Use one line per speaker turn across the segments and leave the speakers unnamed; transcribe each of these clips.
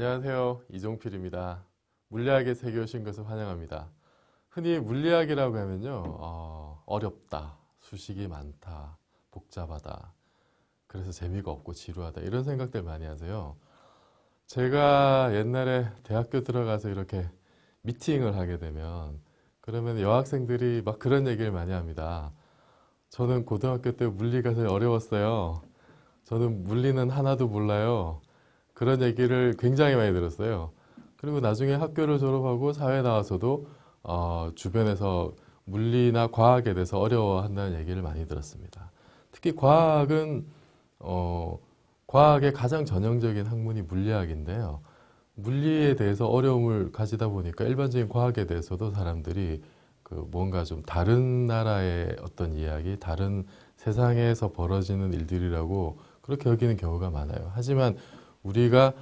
안녕하세요. 이종필입니다. 물리학에 세계 오신 것을 환영합니다. 흔히 물리학이라고 하면요, 어렵다, 수식이 많다, 복잡하다, 그래서 재미가 없고 지루하다 이런 생각들 많이 하세요. 제가 옛날에 대학교 들어가서 이렇게 미팅을 하게 되면 그러면 여학생들이 막 그런 얘기를 많이 합니다. 저는 고등학교 때 물리가 제일 어려웠어요. 저는 물리는 하나도 몰라요. 그런 얘기를 굉장히 많이 들었어요. 그리고 나중에 학교를 졸업하고 사회 나와서도 주변에서 물리나 과학에 대해서 어려워한다는 얘기를 많이 들었습니다. 특히 과학은 과학의 가장 전형적인 학문이 물리학인데요. 물리에 대해서 어려움을 가지다 보니까 일반적인 과학에 대해서도 사람들이 그 뭔가 좀 다른 나라의 어떤 이야기, 다른 세상에서 벌어지는 일들이라고 그렇게 여기는 경우가 많아요. 하지만 우리가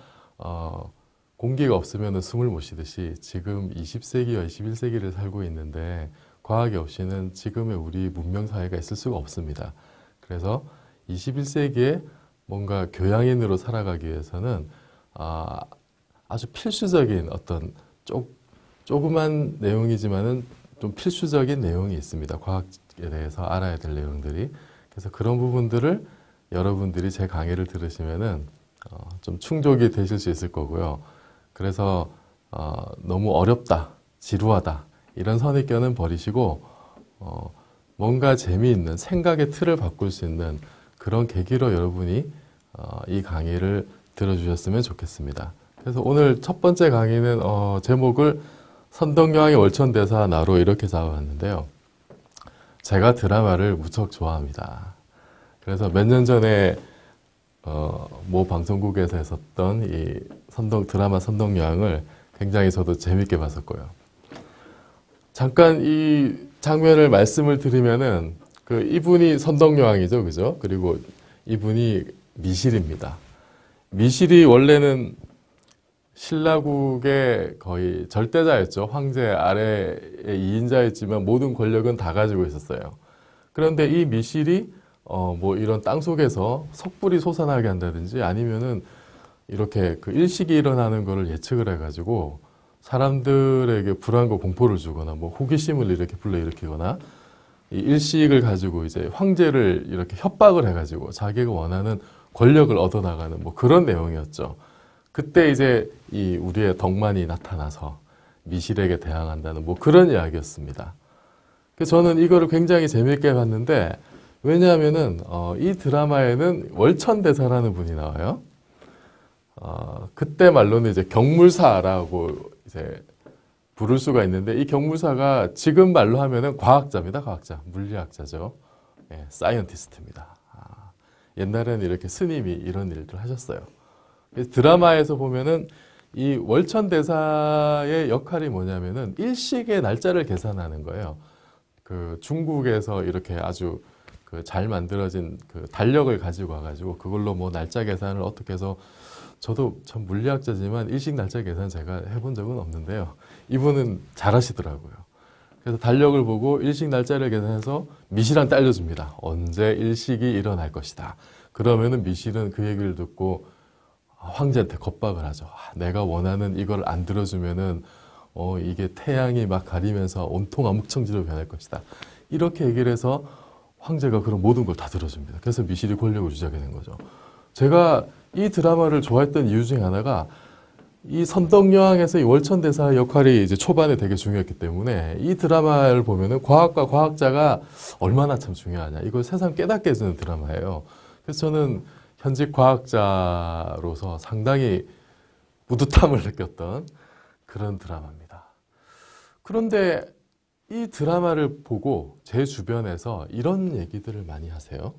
공기가 없으면 숨을 못 쉬듯이 지금 20세기와 21세기를 살고 있는데 과학이 없이는 지금의 우리 문명사회가 있을 수가 없습니다. 그래서 21세기에 뭔가 교양인으로 살아가기 위해서는 아주 필수적인 어떤 조그만 내용이지만은 좀 필수적인 내용이 있습니다. 과학에 대해서 알아야 될 내용들이. 그래서 그런 부분들을 여러분들이 제 강의를 들으시면은 좀 충족이 되실 수 있을 거고요. 그래서 너무 어렵다, 지루하다 이런 선입견은 버리시고 뭔가 재미있는 생각의 틀을 바꿀 수 있는 그런 계기로 여러분이 이 강의를 들어주셨으면 좋겠습니다. 그래서 오늘 첫 번째 강의는 제목을 선덕여왕의 월천대사나로 이렇게 잡아봤는데요. 제가 드라마를 무척 좋아합니다. 그래서 몇 년 전에 모 방송국에서 했었던 이 드라마 선덕여왕을 굉장히 저도 재밌게 봤었고요. 잠깐 이 장면을 말씀을 드리면은 이분이 선덕여왕이죠, 그죠? 그리고 이분이 미실입니다. 미실이 원래는 신라국의 거의 절대자였죠. 황제 아래의 2인자였지만 모든 권력은 다 가지고 있었어요. 그런데 이 미실이 뭐 이런 땅 속에서 석불이 솟아나게 한다든지 아니면은 이렇게 그 일식이 일어나는 거를 예측을 해가지고 사람들에게 불안과 공포를 주거나 뭐 호기심을 이렇게 불러일으키거나 이 일식을 가지고 이제 황제를 이렇게 협박을 해가지고 자기가 원하는 권력을 얻어나가는 뭐 그런 내용이었죠. 그때 이제 이 우리의 덕만이 나타나서 미실에게 대항한다는 뭐 그런 이야기였습니다. 그래서 저는 이거를 굉장히 재미있게 봤는데 왜냐하면은 이 드라마에는 월천대사라는 분이 나와요. 그때 말로는 이제 경물사라고 이제 부를 수가 있는데 이 경물사가 지금 말로 하면은 과학자입니다. 과학자, 물리학자죠. 예, 사이언티스트입니다. 옛날에는 이렇게 스님이 이런 일들 하셨어요. 드라마에서 보면은 이 월천대사의 역할이 뭐냐면은 일식의 날짜를 계산하는 거예요. 그 중국에서 이렇게 아주 잘 만들어진 그 달력을 가지고 와가지고 그걸로 뭐 날짜 계산을 어떻게 해서 저도 참 물리학자지만 일식 날짜 계산 제가 해본 적은 없는데요. 이분은 잘 하시더라고요. 그래서 달력을 보고 일식 날짜를 계산해서 미실한테 알려줍니다. 언제 일식이 일어날 것이다. 그러면은 미실은 그 얘기를 듣고 황제한테 겁박을 하죠. 내가 원하는 이걸 안 들어주면은 이게 태양이 막 가리면서 온통 암흑청지로 변할 것이다. 이렇게 얘기를 해서 황제가 그런 모든 걸 다 들어줍니다. 그래서 미실이 권력을 유지하게 된 거죠. 제가 이 드라마를 좋아했던 이유 중에 하나가 이 선덕여왕에서 이 월천대사의 역할이 이제 초반에 되게 중요했기 때문에 이 드라마를 보면은 과학과 과학자가 얼마나 참 중요하냐. 이걸 세상 깨닫게 해주는 드라마예요. 그래서 저는 현직 과학자로서 상당히 뿌듯함을 느꼈던 그런 드라마입니다. 그런데 이 드라마를 보고 제 주변에서 이런 얘기들을 많이 하세요.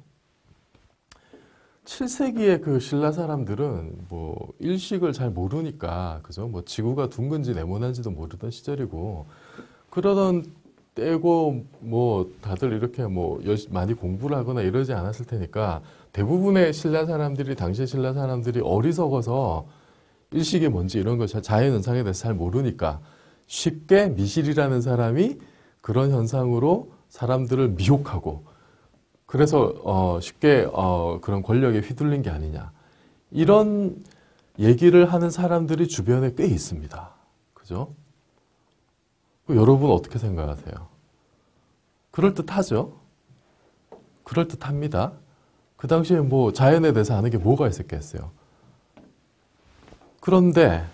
7세기의 그 신라 사람들은 뭐 일식을 잘 모르니까 그죠? 뭐 지구가 둥근지 네모난지도 모르던 시절이고 그러던 때고 뭐 다들 이렇게 뭐 많이 공부를 하거나 이러지 않았을 테니까 대부분의 신라 사람들이 당시 신라 사람들이 어리석어서 일식이 뭔지 이런 거 자연현상에 대해서 잘 모르니까 쉽게 미실이라는 사람이 그런 현상으로 사람들을 미혹하고 그래서 쉽게 그런 권력에 휘둘린 게 아니냐. 이런 얘기를 하는 사람들이 주변에 꽤 있습니다. 그죠? 여러분 어떻게 생각하세요? 그럴듯하죠? 그럴듯합니다. 그 당시에 뭐 자연에 대해서 아는 게 뭐가 있었겠어요? 그런데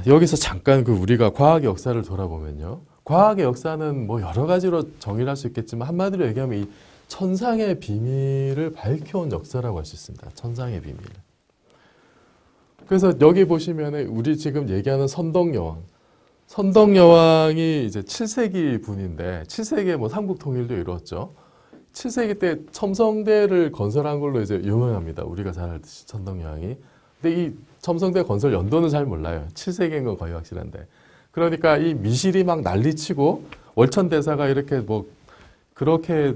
여기서 잠깐 우리가 과학의 역사를 돌아보면요. 과학의 역사는 뭐 여러 가지로 정의를 할 수 있겠지만 한마디로 얘기하면 이 천상의 비밀을 밝혀온 역사라고 할 수 있습니다. 천상의 비밀. 그래서 여기 보시면은 우리 지금 얘기하는 선덕여왕. 선덕여왕이 이제 7세기 분인데 7세기에 뭐 삼국 통일도 이루었죠. 7세기 때 첨성대를 건설한 걸로 이제 유명합니다. 우리가 잘 알듯이 선덕여왕이. 근데 이 첨성대 건설 연도는 잘 몰라요. 7세기인 건 거의 확실한데. 그러니까 이 미실이 막 난리치고 월천대사가 이렇게 뭐 그렇게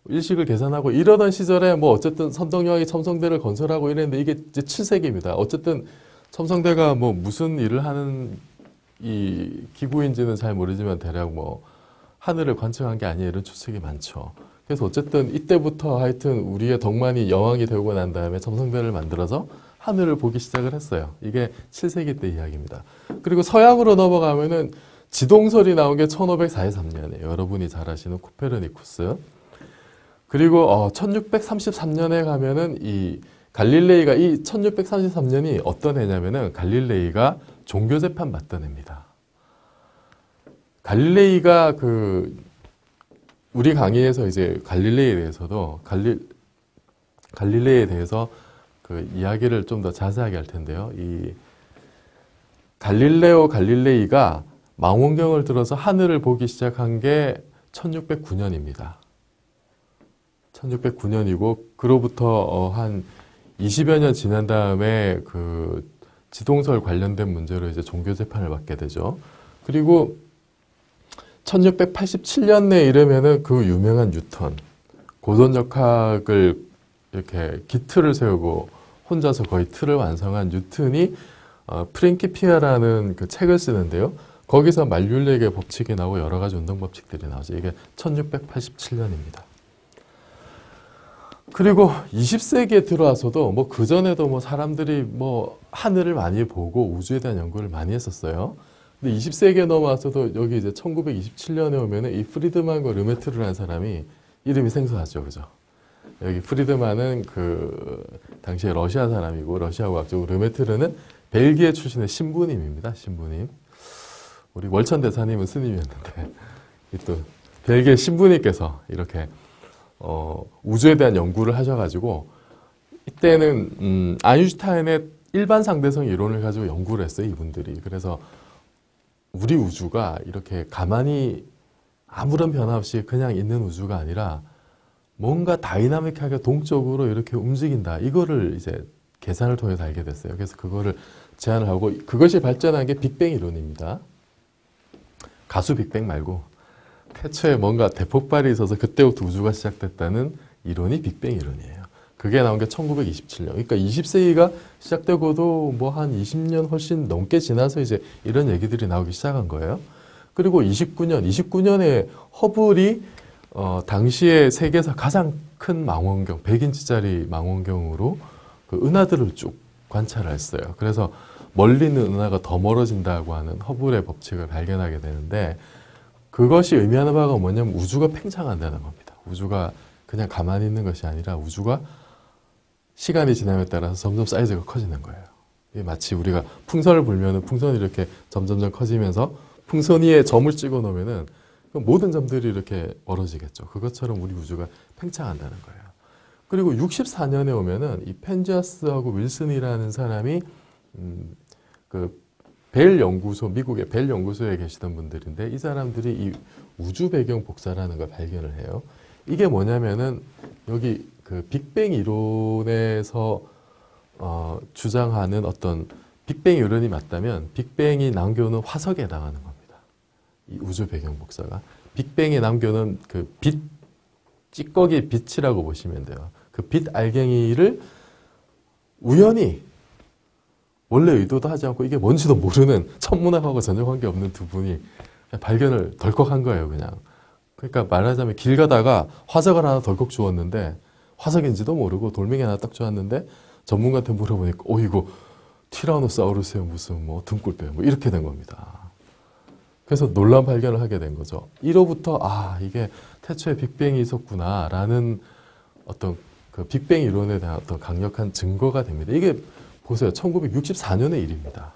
일식을 계산하고 이러던 시절에 뭐 어쨌든 선덕여왕이 첨성대를 건설하고 이랬는데 이게 이제 7세기입니다. 어쨌든 첨성대가 뭐 무슨 일을 하는 이 기구인지는 잘 모르지만 대략 뭐 하늘을 관측한 게 아니에요. 이런 추측이 많죠. 그래서 어쨌든 이때부터 하여튼 우리의 덕만이 여왕이 되고 난 다음에 첨성대를 만들어서 하늘을 보기 시작을 했어요. 이게 7세기 때 이야기입니다. 그리고 서양으로 넘어가면은 지동설이 나온 게 1543년에 여러분이 잘 아시는 코페르니쿠스. 그리고 1633년에 가면은 이 갈릴레이가 이 1633년이 어떤 해냐면은 갈릴레이가 종교 재판 받던 해입니다. 갈릴레이가 우리 강의에서 이제 갈릴레이에 대해서도 갈릴레이에 대해서 이야기를 좀 더 자세하게 할 텐데요. 이 갈릴레오 갈릴레이가 망원경을 들어서 하늘을 보기 시작한 게 1609년입니다. 1609년이고 그로부터 한 20여 년 지난 다음에 지동설 관련된 문제로 이제 종교 재판을 받게 되죠. 그리고 1687년에 이르면은 그 유명한 뉴턴, 고전역학을 이렇게 기틀을 세우고 혼자서 거의 틀을 완성한 뉴턴이 프린키피아라는 그 책을 쓰는데요. 거기서 만륜력의 법칙이 나오고 여러 가지 운동 법칙들이 나오죠. 이게 1687년입니다. 그리고 20세기에 들어와서도 뭐 그전에도 뭐 사람들이 뭐 하늘을 많이 보고 우주에 대한 연구를 많이 했었어요. 근데 20세기에 넘어와서도 여기 이제 1927년에 오면은 이 프리드만과 르메트르라는 사람이 이름이 생소하죠. 그죠? 여기 프리드만은 당시에 러시아 사람이고 러시아 과학자고 르메트르는 벨기에 출신의 신부님입니다. 신부님. 우리 월천 대사님은 스님이었는데 또 벨기에 신부님께서 이렇게 우주에 대한 연구를 하셔가지고 이때는 아인슈타인의 일반 상대성 이론을 가지고 연구를 했어요. 이분들이. 그래서 우리 우주가 이렇게 가만히 아무런 변화 없이 그냥 있는 우주가 아니라 뭔가 다이나믹하게 동적으로 이렇게 움직인다. 이거를 이제 계산을 통해서 알게 됐어요. 그래서 그거를 제안을 하고 그것이 발전한 게 빅뱅 이론입니다. 가수 빅뱅 말고 태초에 뭔가 대폭발이 있어서 그때부터 우주가 시작됐다는 이론이 빅뱅 이론이에요. 그게 나온 게 1927년. 그러니까 20세기가 시작되고도 뭐 한 20년 훨씬 넘게 지나서 이제 이런 얘기들이 나오기 시작한 거예요. 그리고 29년에 허블이 당시에 세계에서 가장 큰 망원경, 100인치짜리 망원경으로 은하들을 쭉 관찰을 했어요. 그래서 멀리 있는 은하가 더 멀어진다고 하는 허블의 법칙을 발견하게 되는데 그것이 의미하는 바가 뭐냐면 우주가 팽창한다는 겁니다. 우주가 그냥 가만히 있는 것이 아니라 우주가 시간이 지남에 따라서 점점 사이즈가 커지는 거예요. 이게 마치 우리가 풍선을 불면은 풍선이 이렇게 점점점 커지면서 풍선 위에 점을 찍어 놓으면은 모든 점들이 이렇게 멀어지겠죠. 그것처럼 우리 우주가 팽창한다는 거예요. 그리고 64년에 오면은 이 펜지아스하고 윌슨이라는 사람이 벨 연구소, 미국의 벨 연구소에 계시던 분들인데 이 사람들이 이 우주 배경 복사라는 걸 발견을 해요. 이게 뭐냐면은 여기 빅뱅 이론에서 주장하는 어떤 빅뱅 이론이 맞다면 빅뱅이 남겨놓은 화석에 해당하는 겁니다. 이 우주 배경 복사가. 빅뱅이 남겨놓은 찌꺼기 빛이라고 보시면 돼요. 그 빛 알갱이를 우연히 원래 의도도 하지 않고 이게 뭔지도 모르는 천문학하고 전혀 관계없는 두 분이 발견을 덜컥 한 거예요, 그냥. 그러니까 말하자면 길 가다가 화석을 하나 덜컥 주웠는데 화석인지도 모르고 돌멩이 하나 딱 주웠는데 전문가한테 물어보니까 이거 티라노사우루스의 무슨 뭐 등골배 뭐 이렇게 된 겁니다. 그래서 놀라운 발견을 하게 된 거죠. 이로부터 이게 태초에 빅뱅이 있었구나라는 어떤 그 빅뱅 이론에 대한 어떤 강력한 증거가 됩니다. 이게 보세요. 1964년의 일입니다.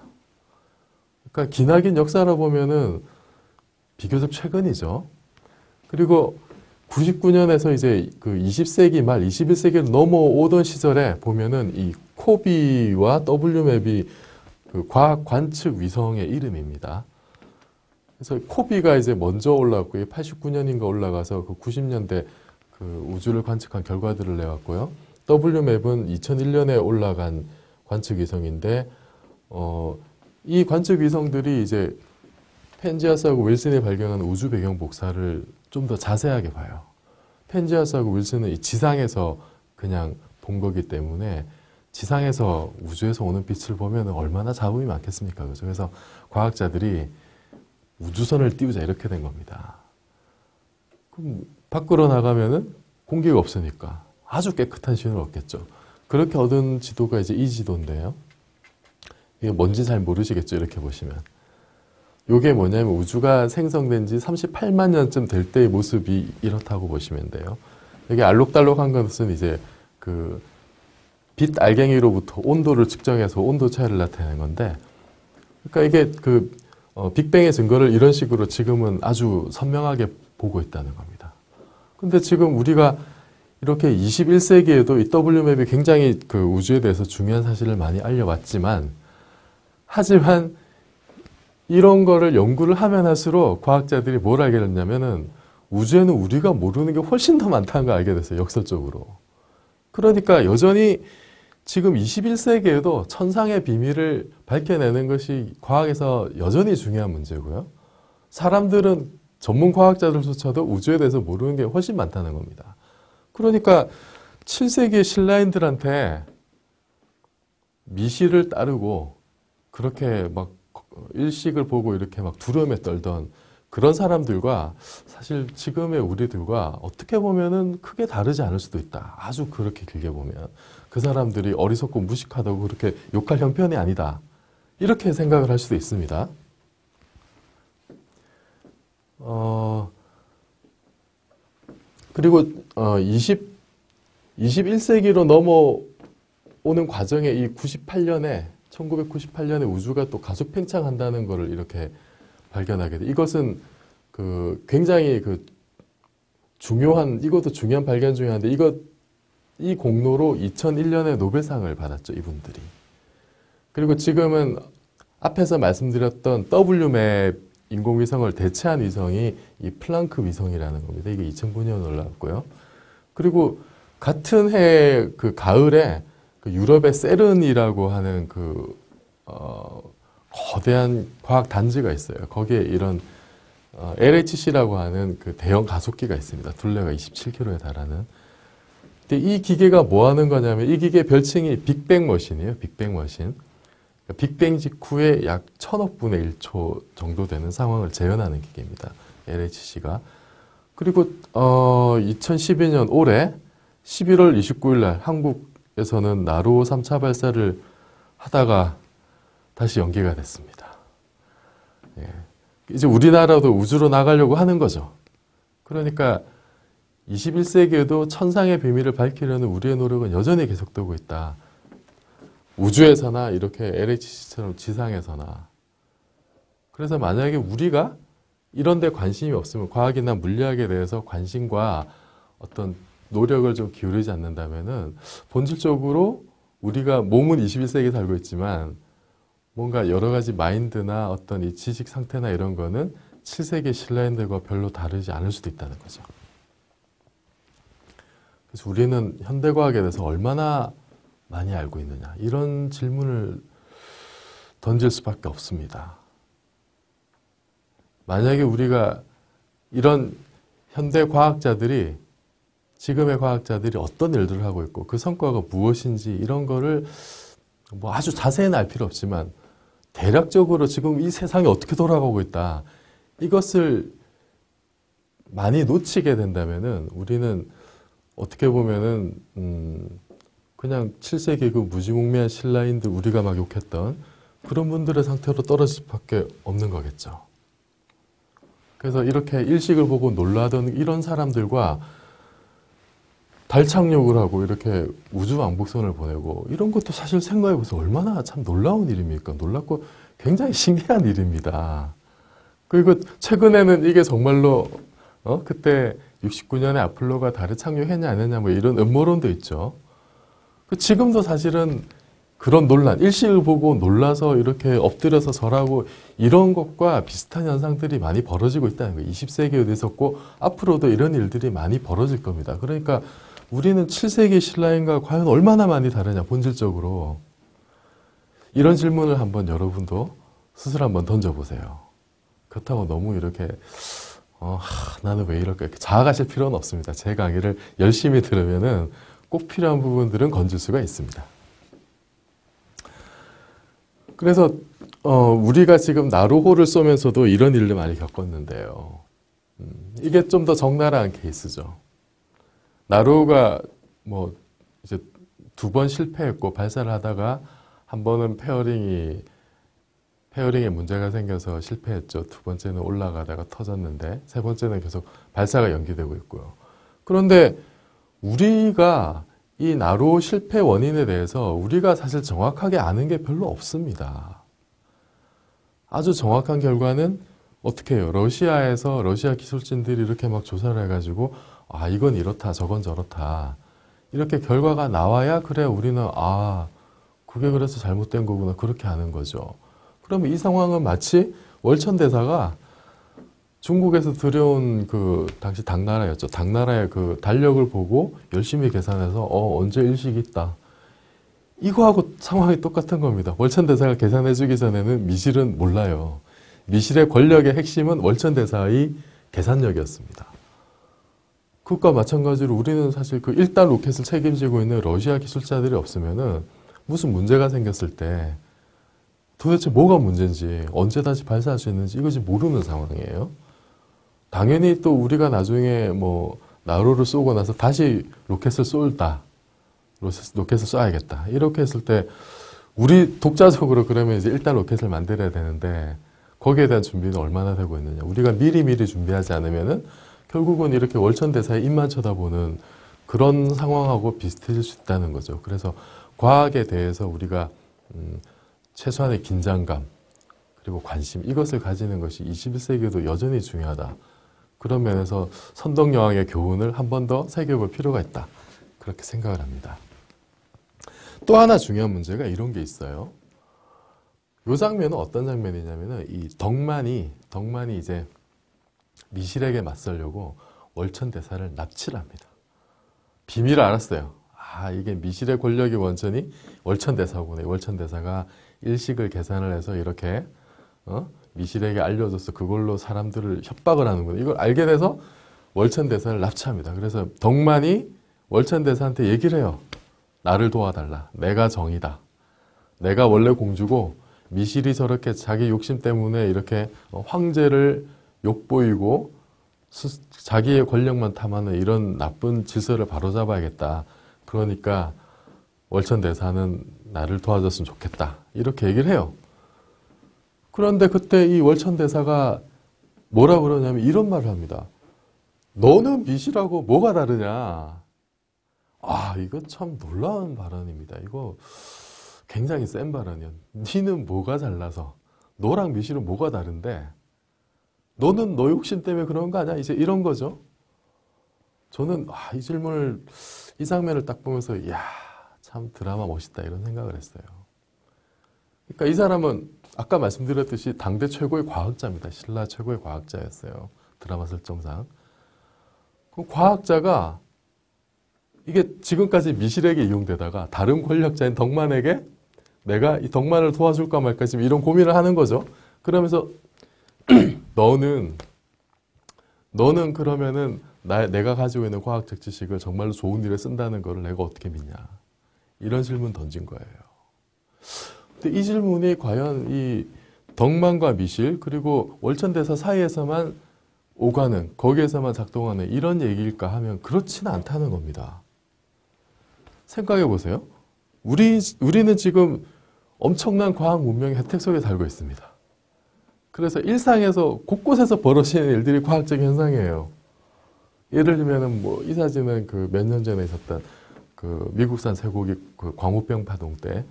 그러니까 기나긴 역사로 보면은 비교적 최근이죠. 그리고 99년에서 이제 그 20세기 말 21세기로 넘어오던 시절에 보면은 이 코비와 WMAP이 그 과학 관측 위성의 이름입니다. 그래서 코비가 이제 먼저 올라왔고요. 89년인가 올라가서 그 90년대 그 우주를 관측한 결과들을 내왔고요. WMAP은 2001년에 올라간 관측 위성인데, 이 관측 위성들이 이제 펜지아스하고 윌슨이 발견한 우주 배경 복사를 좀 더 자세하게 봐요. 펜지아스하고 윌슨은 이 지상에서 그냥 본 거기 때문에 지상에서 우주에서 오는 빛을 보면 얼마나 잡음이 많겠습니까? 그죠? 그래서 과학자들이 우주선을 띄우자 이렇게 된 겁니다. 그럼 밖으로 나가면은 공기가 없으니까 아주 깨끗한 신호를 얻겠죠. 그렇게 얻은 지도가 이제 이 지도인데요. 이게 뭔지 잘 모르시겠죠? 이렇게 보시면. 이게 뭐냐면 우주가 생성된 지 38만 년쯤 될 때의 모습이 이렇다고 보시면 돼요. 여기 알록달록한 것은 이제 그 빛 알갱이로부터 온도를 측정해서 온도 차이를 나타내는 건데, 그러니까 이게 그 빅뱅의 증거를 이런 식으로 지금은 아주 선명하게 보고 있다는 겁니다. 근데 지금 우리가 이렇게 21세기에도 이 WMAP이 굉장히 그 우주에 대해서 중요한 사실을 많이 알려왔지만, 하지만 이런 거를 연구를 하면 할수록 과학자들이 뭘 알게 됐냐면은 우주에는 우리가 모르는 게 훨씬 더 많다는 걸 알게 됐어요. 역설적으로. 그러니까 여전히 지금 21세기에도 천상의 비밀을 밝혀내는 것이 과학에서 여전히 중요한 문제고요. 사람들은 전문 과학자들조차도 우주에 대해서 모르는 게 훨씬 많다는 겁니다. 그러니까 7세기의 신라인들한테 미시를 따르고 그렇게 막 일식을 보고 이렇게 막 두려움에 떨던 그런 사람들과 사실 지금의 우리들과 어떻게 보면은 크게 다르지 않을 수도 있다. 아주 그렇게 길게 보면. 그 사람들이 어리석고 무식하다고 그렇게 욕할 형편이 아니다. 이렇게 생각을 할 수도 있습니다. 그리고 21세기로 넘어오는 과정에 이 1998년에 우주가 또 가속 팽창한다는 것을 이렇게 발견하게 돼. 이것은 그 굉장히 그 이것도 중요한 발견 중에 하나인데, 이 공로로 2001년에 노벨상을 받았죠, 이분들이. 그리고 지금은 앞에서 말씀드렸던 WMAP 인공위성을 대체한 위성이 이 플랑크 위성이라는 겁니다. 이게 2009년에 올라왔고요. 그리고 같은 해 그 가을에 그 유럽의 세른이라고 하는 거대한 과학 단지가 있어요. 거기에 이런 LHC라고 하는 그 대형 가속기가 있습니다. 둘레가 27km에 달하는. 근데 이 기계가 뭐 하는 거냐면, 이 기계 별칭이 빅뱅 머신이에요. 빅뱅 머신. 빅뱅 직후에 약 1000억 분의 1초 정도 되는 상황을 재현하는 기계입니다. LHC가. 그리고 2012년 올해 11월 29일 날 한국에서는 나로 3차 발사를 하다가 다시 연기가 됐습니다. 예. 이제 우리나라도 우주로 나가려고 하는 거죠. 그러니까 21세기에도 천상의 비밀을 밝히려는 우리의 노력은 여전히 계속되고 있다. 우주에서나 이렇게 LHC처럼 지상에서나. 그래서 만약에 우리가 이런 데 관심이 없으면, 과학이나 물리학에 대해서 관심과 어떤 노력을 좀 기울이지 않는다면은 본질적으로 우리가 몸은 21세기에 살고 있지만 뭔가 여러 가지 마인드나 어떤 이 지식 상태나 이런 거는 7세기 신라인들과 별로 다르지 않을 수도 있다는 거죠. 그래서 우리는 현대과학에 대해서 얼마나 많이 알고 있느냐, 이런 질문을 던질 수밖에 없습니다. 만약에 우리가 이런 현대 과학자들이, 지금의 과학자들이 어떤 일들을 하고 있고 그 성과가 무엇인지 이런 거를 뭐 아주 자세히는 알 필요 없지만 대략적으로 지금 이 세상이 어떻게 돌아가고 있다, 이것을 많이 놓치게 된다면은 우리는 어떻게 보면은 그냥 7세기 그 무지몽매한 신라인들 우리가 막 욕했던 그런 분들의 상태로 떨어질 수밖에 없는 거겠죠. 그래서 이렇게 일식을 보고 놀라던 이런 사람들과 달 착륙을 하고 이렇게 우주 왕복선을 보내고 이런 것도 사실 생각해보세요. 얼마나 참 놀라운 일입니까? 놀랍고 굉장히 신기한 일입니다. 그리고 최근에는 이게 정말로 그때 69년에 아폴로가 달에 착륙했냐 안 했냐 뭐 이런 음모론도 있죠. 지금도 사실은 그런 논란, 일식을 보고 놀라서 이렇게 엎드려서 절하고 이런 것과 비슷한 현상들이 많이 벌어지고 있다는 거예요. 20세기에도 있었고 앞으로도 이런 일들이 많이 벌어질 겁니다. 그러니까 우리는 7세기 신라인과 과연 얼마나 많이 다르냐, 본질적으로. 이런 질문을 한번 여러분도 스스로 한번 던져보세요. 그렇다고 너무 이렇게 나는 왜 이럴까 이렇게 자학하실 필요는 없습니다. 제 강의를 열심히 들으면은 꼭 필요한 부분들은 건질 수가 있습니다. 그래서 우리가 지금 나루호를 쏘면서도 이런 일을 많이 겪었는데요. 이게 좀 더 적나라한 케이스죠. 나루호가 뭐 이제 2번 실패했고 발사를 하다가 한 번은 페어링에 문제가 생겨서 실패했죠. 2번째는 올라가다가 터졌는데 3번째는 계속 발사가 연기되고 있고요. 그런데 우리가 이 나루 실패 원인에 대해서 우리가 사실 정확하게 아는 게 별로 없습니다. 아주 정확한 결과는 어떻게 해요? 러시아 기술진들이 이렇게 막 조사를 해가지고 이건 이렇다 저건 저렇다 이렇게 결과가 나와야 그래 우리는 그게 그래서 잘못된 거구나 그렇게 아는 거죠. 그러면 이 상황은 마치 월천대사가 중국에서 들여온 그 당시 당나라였죠. 당나라의 그 달력을 보고 열심히 계산해서 언제 일식이 있다. 이거하고 상황이 똑같은 겁니다. 월천대사가 계산해주기 전에는 미실은 몰라요. 미실의 권력의 핵심은 월천대사의 계산력이었습니다. 그것과 마찬가지로 우리는 사실 그 1단 로켓을 책임지고 있는 러시아 기술자들이 없으면은 무슨 문제가 생겼을 때 도대체 뭐가 문제인지 언제 다시 발사할 수 있는지 이것이 모르는 상황이에요. 당연히 또 우리가 나중에 뭐 나루를 쏘고 나서 다시 로켓을 쏴야겠다. 이렇게 했을 때 우리 독자적으로 그러면 이제 일단 로켓을 만들어야 되는데 거기에 대한 준비는 얼마나 되고 있느냐. 우리가 미리 준비하지 않으면은 결국은 이렇게 월천대사의 입만 쳐다보는 그런 상황하고 비슷해질 수 있다는 거죠. 그래서 과학에 대해서 우리가 최소한의 긴장감 그리고 관심 이것을 가지는 것이 21세기에도 여전히 중요하다. 그런 면에서 선덕여왕의 교훈을 한 번 더 새겨볼 필요가 있다. 그렇게 생각을 합니다. 또 하나 중요한 문제가 이런 게 있어요. 이 장면은 어떤 장면이냐면은 이 덕만이 이제 미실에게 맞서려고 월천대사를 납치를 합니다. 비밀을 알았어요. 이게 미실의 권력의 원천이 월천대사구나. 월천대사가 일식을 계산을 해서 이렇게 미실에게 알려줘서 그걸로 사람들을 협박을 하는구나. 이걸 알게 돼서 월천대사를 납치합니다. 그래서 덕만이 월천대사한테 얘기를 해요. 나를 도와달라. 내가 정이다. 내가 원래 공주고 미실이 저렇게 자기 욕심 때문에 이렇게 황제를 욕보이고 자기의 권력만 탐하는 이런 나쁜 질서를 바로잡아야겠다. 그러니까 월천대사는 나를 도와줬으면 좋겠다. 이렇게 얘기를 해요. 그런데 그때 이 월천대사가 뭐라 그러냐면 이런 말을 합니다. 너는 미실하고 뭐가 다르냐. 이거 참 놀라운 발언입니다. 이거 굉장히 센 발언이야. 니는 뭐가 잘나서 너랑 미실은 뭐가 다른데 너는 너 욕심 때문에 그런 거 아니야? 이제 이런 거죠. 저는 이 장면을 딱 보면서 참 드라마 멋있다 이런 생각을 했어요. 그러니까 이 사람은 아까 말씀드렸듯이 당대 최고의 과학자입니다. 신라 최고의 과학자였어요. 드라마 설정상. 그 과학자가 이게 지금까지 미실에게 이용되다가 다른 권력자인 덕만에게 내가 이 덕만을 도와줄까 말까 지금 이런 고민을 하는 거죠. 그러면서 너는 그러면은 내가 가지고 있는 과학적 지식을 정말로 좋은 일에 쓴다는 거를 내가 어떻게 믿냐. 이런 질문 던진 거예요. 근데 이 질문이 과연 이 덕만과 미실 그리고 월천대사 사이에서만 오가는 거기에서만 작동하는 이런 얘기일까 하면 그렇지는 않다는 겁니다. 생각해 보세요. 우리는 지금 엄청난 과학 문명의 혜택 속에 살고 있습니다. 그래서 일상에서 곳곳에서 벌어지는 일들이 과학적인 현상이에요. 예를 들면은 뭐 이 사진은 그 몇 년 전에 있었던 그 미국산 쇠고기 그 광우병 파동 때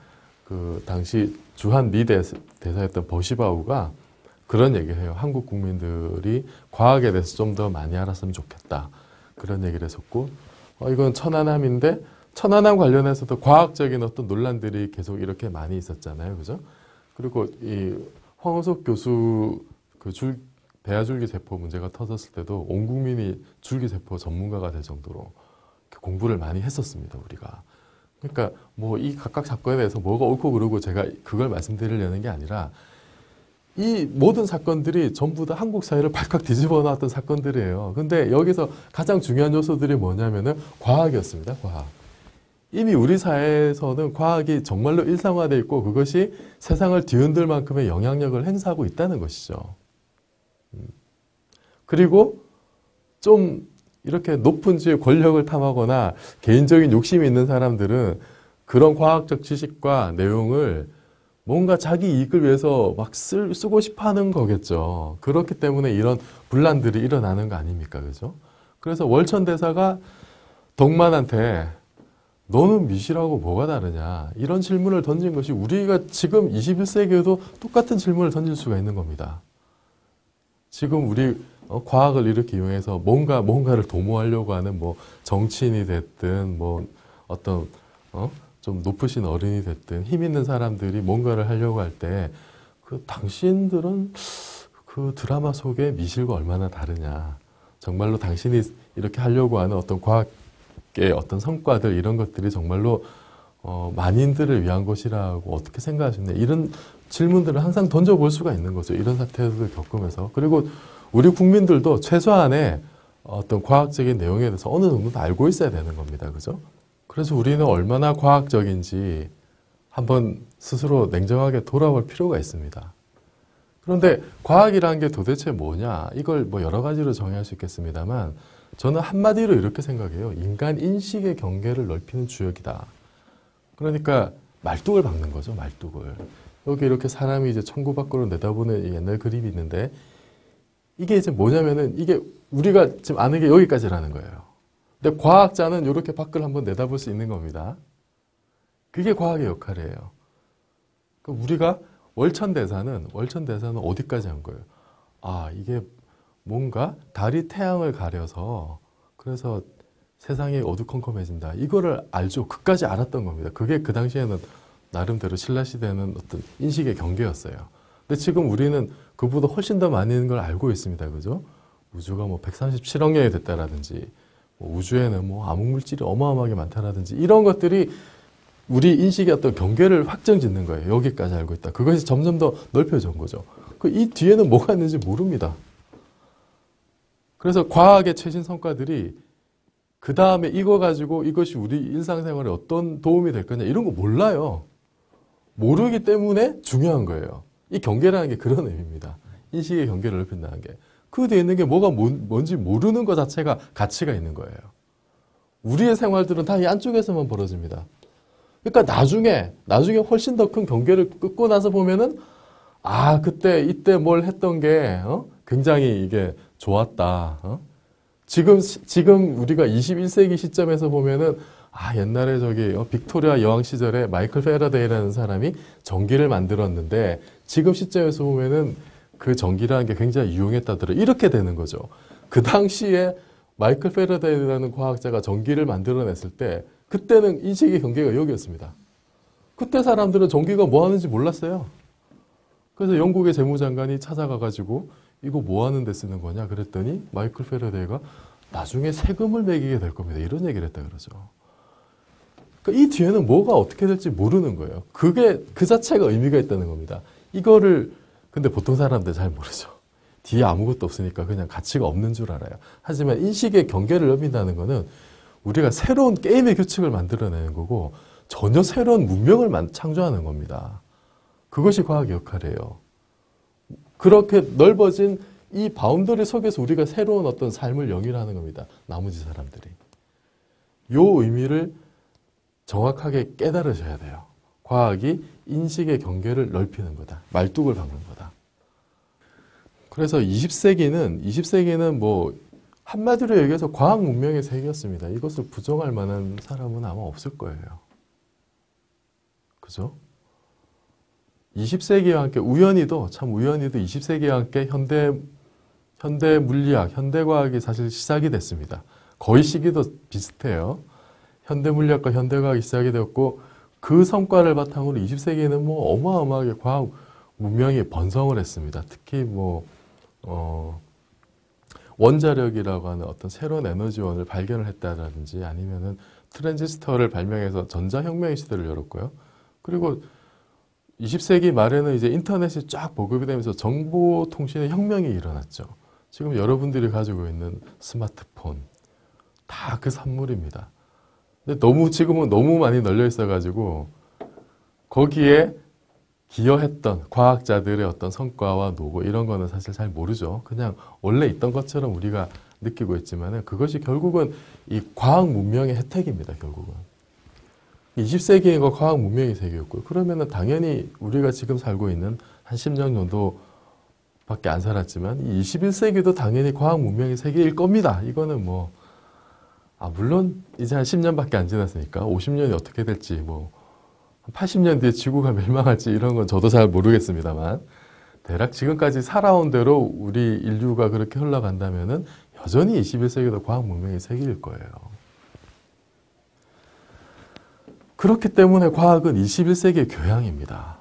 그 당시 주한 미 대사였던 버시바우가 그런 얘기를 해요. 한국 국민들이 과학에 대해서 좀 더 많이 알았으면 좋겠다. 그런 얘기를 했었고, 이건 천안함인데 천안함 관련해서도 과학적인 어떤 논란들이 계속 이렇게 많이 있었잖아요. 그죠? 그리고 이 황우석 교수 그 대하줄기세포 문제가 터졌을 때도 온 국민이 줄기세포 전문가가 될 정도로 공부를 많이 했었습니다, 우리가. 그러니까 뭐 이 각각 사건에 대해서 뭐가 옳고 그르고 제가 그걸 말씀드리려는 게 아니라 이 모든 사건들이 전부 다 한국 사회를 발칵 뒤집어 놨던 사건들이에요. 근데 여기서 가장 중요한 요소들이 뭐냐면은 과학이었습니다, 과학. 이미 우리 사회에서는 과학이 정말로 일상화되어 있고 그것이 세상을 뒤흔들 만큼의 영향력을 행사하고 있다는 것이죠. 그리고 좀 이렇게 높은 지의 권력을 탐하거나 개인적인 욕심이 있는 사람들은 그런 과학적 지식과 내용을 뭔가 자기 이익을 위해서 막 쓰고 싶어 하는 거겠죠. 그렇기 때문에 이런 분란들이 일어나는 거 아닙니까? 그죠? 그래서 월천대사가 덕만한테 너는 미시라고 뭐가 다르냐? 이런 질문을 던진 것이 우리가 지금 21세기에도 똑같은 질문을 던질 수가 있는 겁니다. 지금 우리 과학을 이렇게 이용해서 뭔가를 도모하려고 하는 뭐 정치인이 됐든 뭐 어떤 좀 높으신 어른이 됐든 힘 있는 사람들이 뭔가를 하려고 할 때 그 당신들은 그 드라마 속의 미실과 얼마나 다르냐. 정말로 당신이 이렇게 하려고 하는 어떤 과학의 어떤 성과들 이런 것들이 정말로 만인들을 위한 것이라고 어떻게 생각하시냐. 이런 질문들을 항상 던져볼 수가 있는 거죠. 이런 사태를 겪으면서. 그리고 우리 국민들도 최소한의 어떤 과학적인 내용에 대해서 어느 정도 알고 있어야 되는 겁니다. 그죠? 그래서 우리는 얼마나 과학적인지 한번 스스로 냉정하게 돌아볼 필요가 있습니다. 그런데 과학이라는 게 도대체 뭐냐? 이걸 뭐 여러 가지로 정의할 수 있겠습니다만 저는 한마디로 이렇게 생각해요. 인간 인식의 경계를 넓히는 주역이다. 그러니까 말뚝을 박는 거죠. 말뚝을. 여기 이렇게 사람이 이제 천구 밖으로 내다보는 옛날 그림이 있는데 이게 이제 뭐냐면은 이게 우리가 지금 아는 게 여기까지라는 거예요. 근데 과학자는 이렇게 밖을 한번 내다볼 수 있는 겁니다. 그게 과학의 역할이에요. 그러니까 우리가 월천대사는 어디까지 한 거예요? 아, 이게 뭔가 달이 태양을 가려서 그래서 세상이 어두컴컴해진다. 이거를 알죠. 그까지 알았던 겁니다. 그게 그 당시에는 나름대로 신라시대는 어떤 인식의 경계였어요. 근데 지금 우리는 그보다 훨씬 더 많은 걸 알고 있습니다. 그죠? 우주가 뭐 137억 년이 됐다라든지 뭐 우주에는 뭐 암흑물질이 어마어마하게 많다라든지 이런 것들이 우리 인식의 어떤 경계를 확정짓는 거예요. 여기까지 알고 있다. 그것이 점점 더 넓혀진 거죠. 이 뒤에는 뭐가 있는지 모릅니다. 그래서 과학의 최신 성과들이 그 다음에 이거 가지고 이것이 우리 일상생활에 어떤 도움이 될 거냐 이런 거 몰라요. 모르기 때문에 중요한 거예요. 이 경계라는 게 그런 의미입니다. 인식의 경계를 넓힌다는 게. 그 뒤에 있는 게 뭐가 뭔지 모르는 것 자체가 가치가 있는 거예요. 우리의 생활들은 다 이 안쪽에서만 벌어집니다. 그러니까 나중에 훨씬 더 큰 경계를 끊고 나서 보면은 아, 이때 뭘 했던 게 굉장히 이게 좋았다. 지금 우리가 21세기 시점에서 보면은 아, 옛날에 빅토리아 여왕 시절에 마이클 패러데이라는 사람이 전기를 만들었는데 지금 시점에서 보면은 그 전기라는 게 굉장히 유용했다더라. 이렇게 되는 거죠. 그 당시에 마이클 패러데이라는 과학자가 전기를 만들어냈을 때 그때는 인식의 경계가 여기였습니다. 그때 사람들은 전기가 뭐 하는지 몰랐어요. 그래서 영국의 재무장관이 찾아가가지고 이거 뭐 하는 데 쓰는 거냐 그랬더니 마이클 패러데이가 나중에 세금을 매기게 될 겁니다. 이런 얘기를 했다 그러죠. 그러니까 이 뒤에는 뭐가 어떻게 될지 모르는 거예요. 그게 그 자체가 의미가 있다는 겁니다. 이거를 근데 보통 사람들 잘 모르죠. 뒤에 아무것도 없으니까 그냥 가치가 없는 줄 알아요. 하지만 인식의 경계를 넓힌다는 거는 우리가 새로운 게임의 규칙을 만들어내는 거고 전혀 새로운 문명을 창조하는 겁니다. 그것이 과학의 역할이에요. 그렇게 넓어진 이 바운더리 속에서 우리가 새로운 어떤 삶을 영위하는 겁니다. 나머지 사람들이. 요 의미를 정확하게 깨달으셔야 돼요. 과학이 인식의 경계를 넓히는 거다. 말뚝을 박는 거다. 그래서 20세기는 뭐 한마디로 얘기해서 과학 문명의 세계였습니다. 이것을 부정할 만한 사람은 아마 없을 거예요. 그죠? 20세기와 함께 우연히도 20세기와 함께 현대 물리학, 현대 과학이 사실 시작이 됐습니다. 거의 시기도 비슷해요. 현대 물리학과 현대 과학이 시작이 되었고 그 성과를 바탕으로 20세기에는 뭐 어마어마하게 과학 문명이 번성을 했습니다. 특히 뭐 원자력이라고 하는 어떤 새로운 에너지원을 발견을 했다든지 아니면은 트랜지스터를 발명해서 전자혁명의 시대를 열었고요. 그리고 20세기 말에는 이제 인터넷이 쫙 보급이 되면서 정보통신의 혁명이 일어났죠. 지금 여러분들이 가지고 있는 스마트폰 다 그 산물입니다. 근데 지금은 너무 많이 널려 있어가지고 거기에 기여했던 과학자들의 어떤 성과와 노고 이런 거는 사실 잘 모르죠. 그냥 원래 있던 것처럼 우리가 느끼고 있지만 그것이 결국은 이 과학 문명의 혜택입니다. 결국은 20세기인 거 과학 문명의 세계였고요. 그러면은 당연히 우리가 지금 살고 있는 한 10년 정도밖에 안 살았지만 이 21세기도 당연히 과학 문명의 세계일 겁니다. 이거는 뭐 물론 이제 한 10년밖에 안 지났으니까 50년이 어떻게 될지 뭐 80년 뒤에 지구가 멸망할지 이런 건 저도 잘 모르겠습니다만 대략 지금까지 살아온 대로 우리 인류가 그렇게 흘러간다면은 여전히 21세기도 과학 문명의 세계일 거예요. 그렇기 때문에 과학은 21세기의 교양입니다.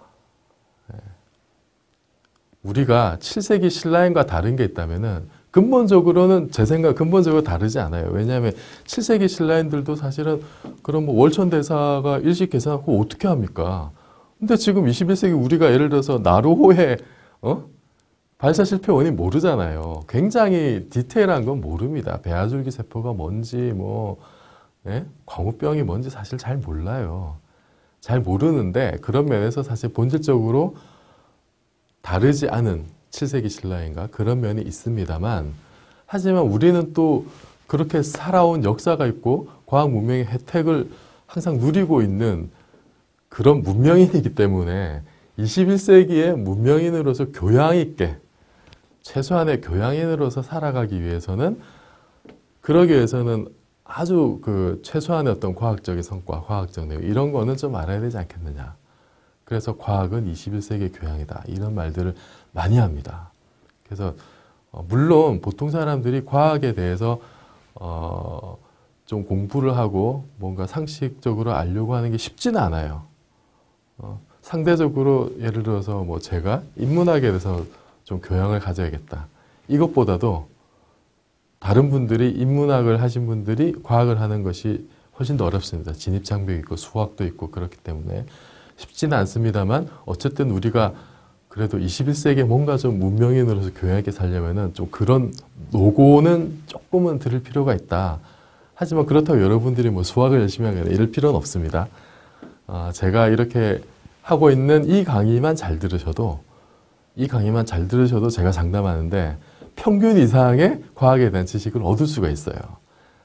우리가 7세기 신라임과 다른 게 있다면은 근본적으로는 제 생각 근본적으로 다르지 않아요. 왜냐하면 7세기 신라인들도 사실은 그런 뭐 월천대사가 일식 계산하고 어떻게 합니까? 근데 지금 21세기 우리가 예를 들어서 나로호의 발사 실패 원인 모르잖아요. 굉장히 디테일한 건 모릅니다. 배아줄기 세포가 뭔지 광우병이 뭔지 사실 잘 몰라요. 잘 모르는데 그런 면에서 사실 본질적으로 다르지 않은 7세기 신라인가 그런 면이 있습니다만 하지만 우리는 또 그렇게 살아온 역사가 있고 과학 문명의 혜택을 항상 누리고 있는 그런 문명인이기 때문에 21세기의 문명인으로서 교양 있게 최소한의 교양인으로서 살아가기 위해서는 그러기 위해서는 아주 그 최소한의 어떤 과학적인 성과, 과학적 내용 이런 거는 좀 알아야 되지 않겠느냐. 그래서 과학은 21세기의 교양이다. 이런 말들을 많이 합니다. 그래서 물론 보통 사람들이 과학에 대해서 좀 공부를 하고 뭔가 상식적으로 알려고 하는 게 쉽지는 않아요. 상대적으로 예를 들어서 뭐 제가 인문학에 대해서 좀 교양을 가져야겠다. 이것보다도 다른 분들이 인문학을 하신 분들이 과학을 하는 것이 훨씬 더 어렵습니다. 진입장벽이 있고 수학도 있고 그렇기 때문에 쉽지는 않습니다만 어쨌든 우리가 그래도 21세기에 뭔가 좀 문명인으로서 교양 있게 살려면은 좀 그런 노고는 조금은 들을 필요가 있다. 하지만 그렇다고 여러분들이 뭐 수학을 열심히 하거나 이럴 필요는 없습니다. 제가 이렇게 하고 있는 이 강의만 잘 들으셔도 제가 장담하는데 평균 이상의 과학에 대한 지식을 얻을 수가 있어요.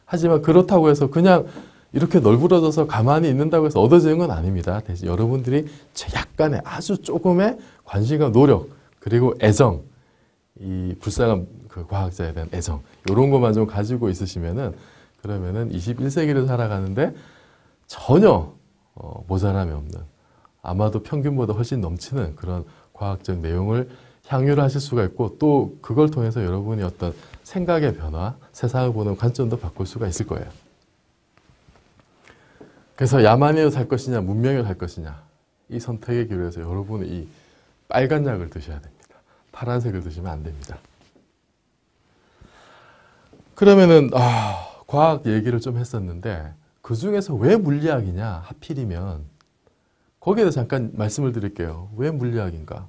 하지만 그렇다고 해서 그냥 이렇게 널브러져서 가만히 있는다고 해서 얻어지는 건 아닙니다. 대신 여러분들이 약간의 아주 조금의 관심과 노력 그리고 애정, 이 불쌍한 그 과학자에 대한 애정 이런 것만 좀 가지고 있으시면은 그러면은 21세기를 살아가는데 전혀 모자람이 없는 아마도 평균보다 훨씬 넘치는 그런 과학적 내용을 향유를 하실 수가 있고 또 그걸 통해서 여러분이 어떤 생각의 변화, 세상을 보는 관점도 바꿀 수가 있을 거예요. 그래서 야만인으로 살 것이냐 문명으로 살 것이냐 이 선택의 기로에서 여러분은 이 빨간 약을 드셔야 됩니다. 파란색을 드시면 안 됩니다. 그러면은 과학 얘기를 좀 했었는데 그 중에서 왜 물리학이냐 하필이면 거기에 대해서 잠깐 말씀을 드릴게요. 왜 물리학인가?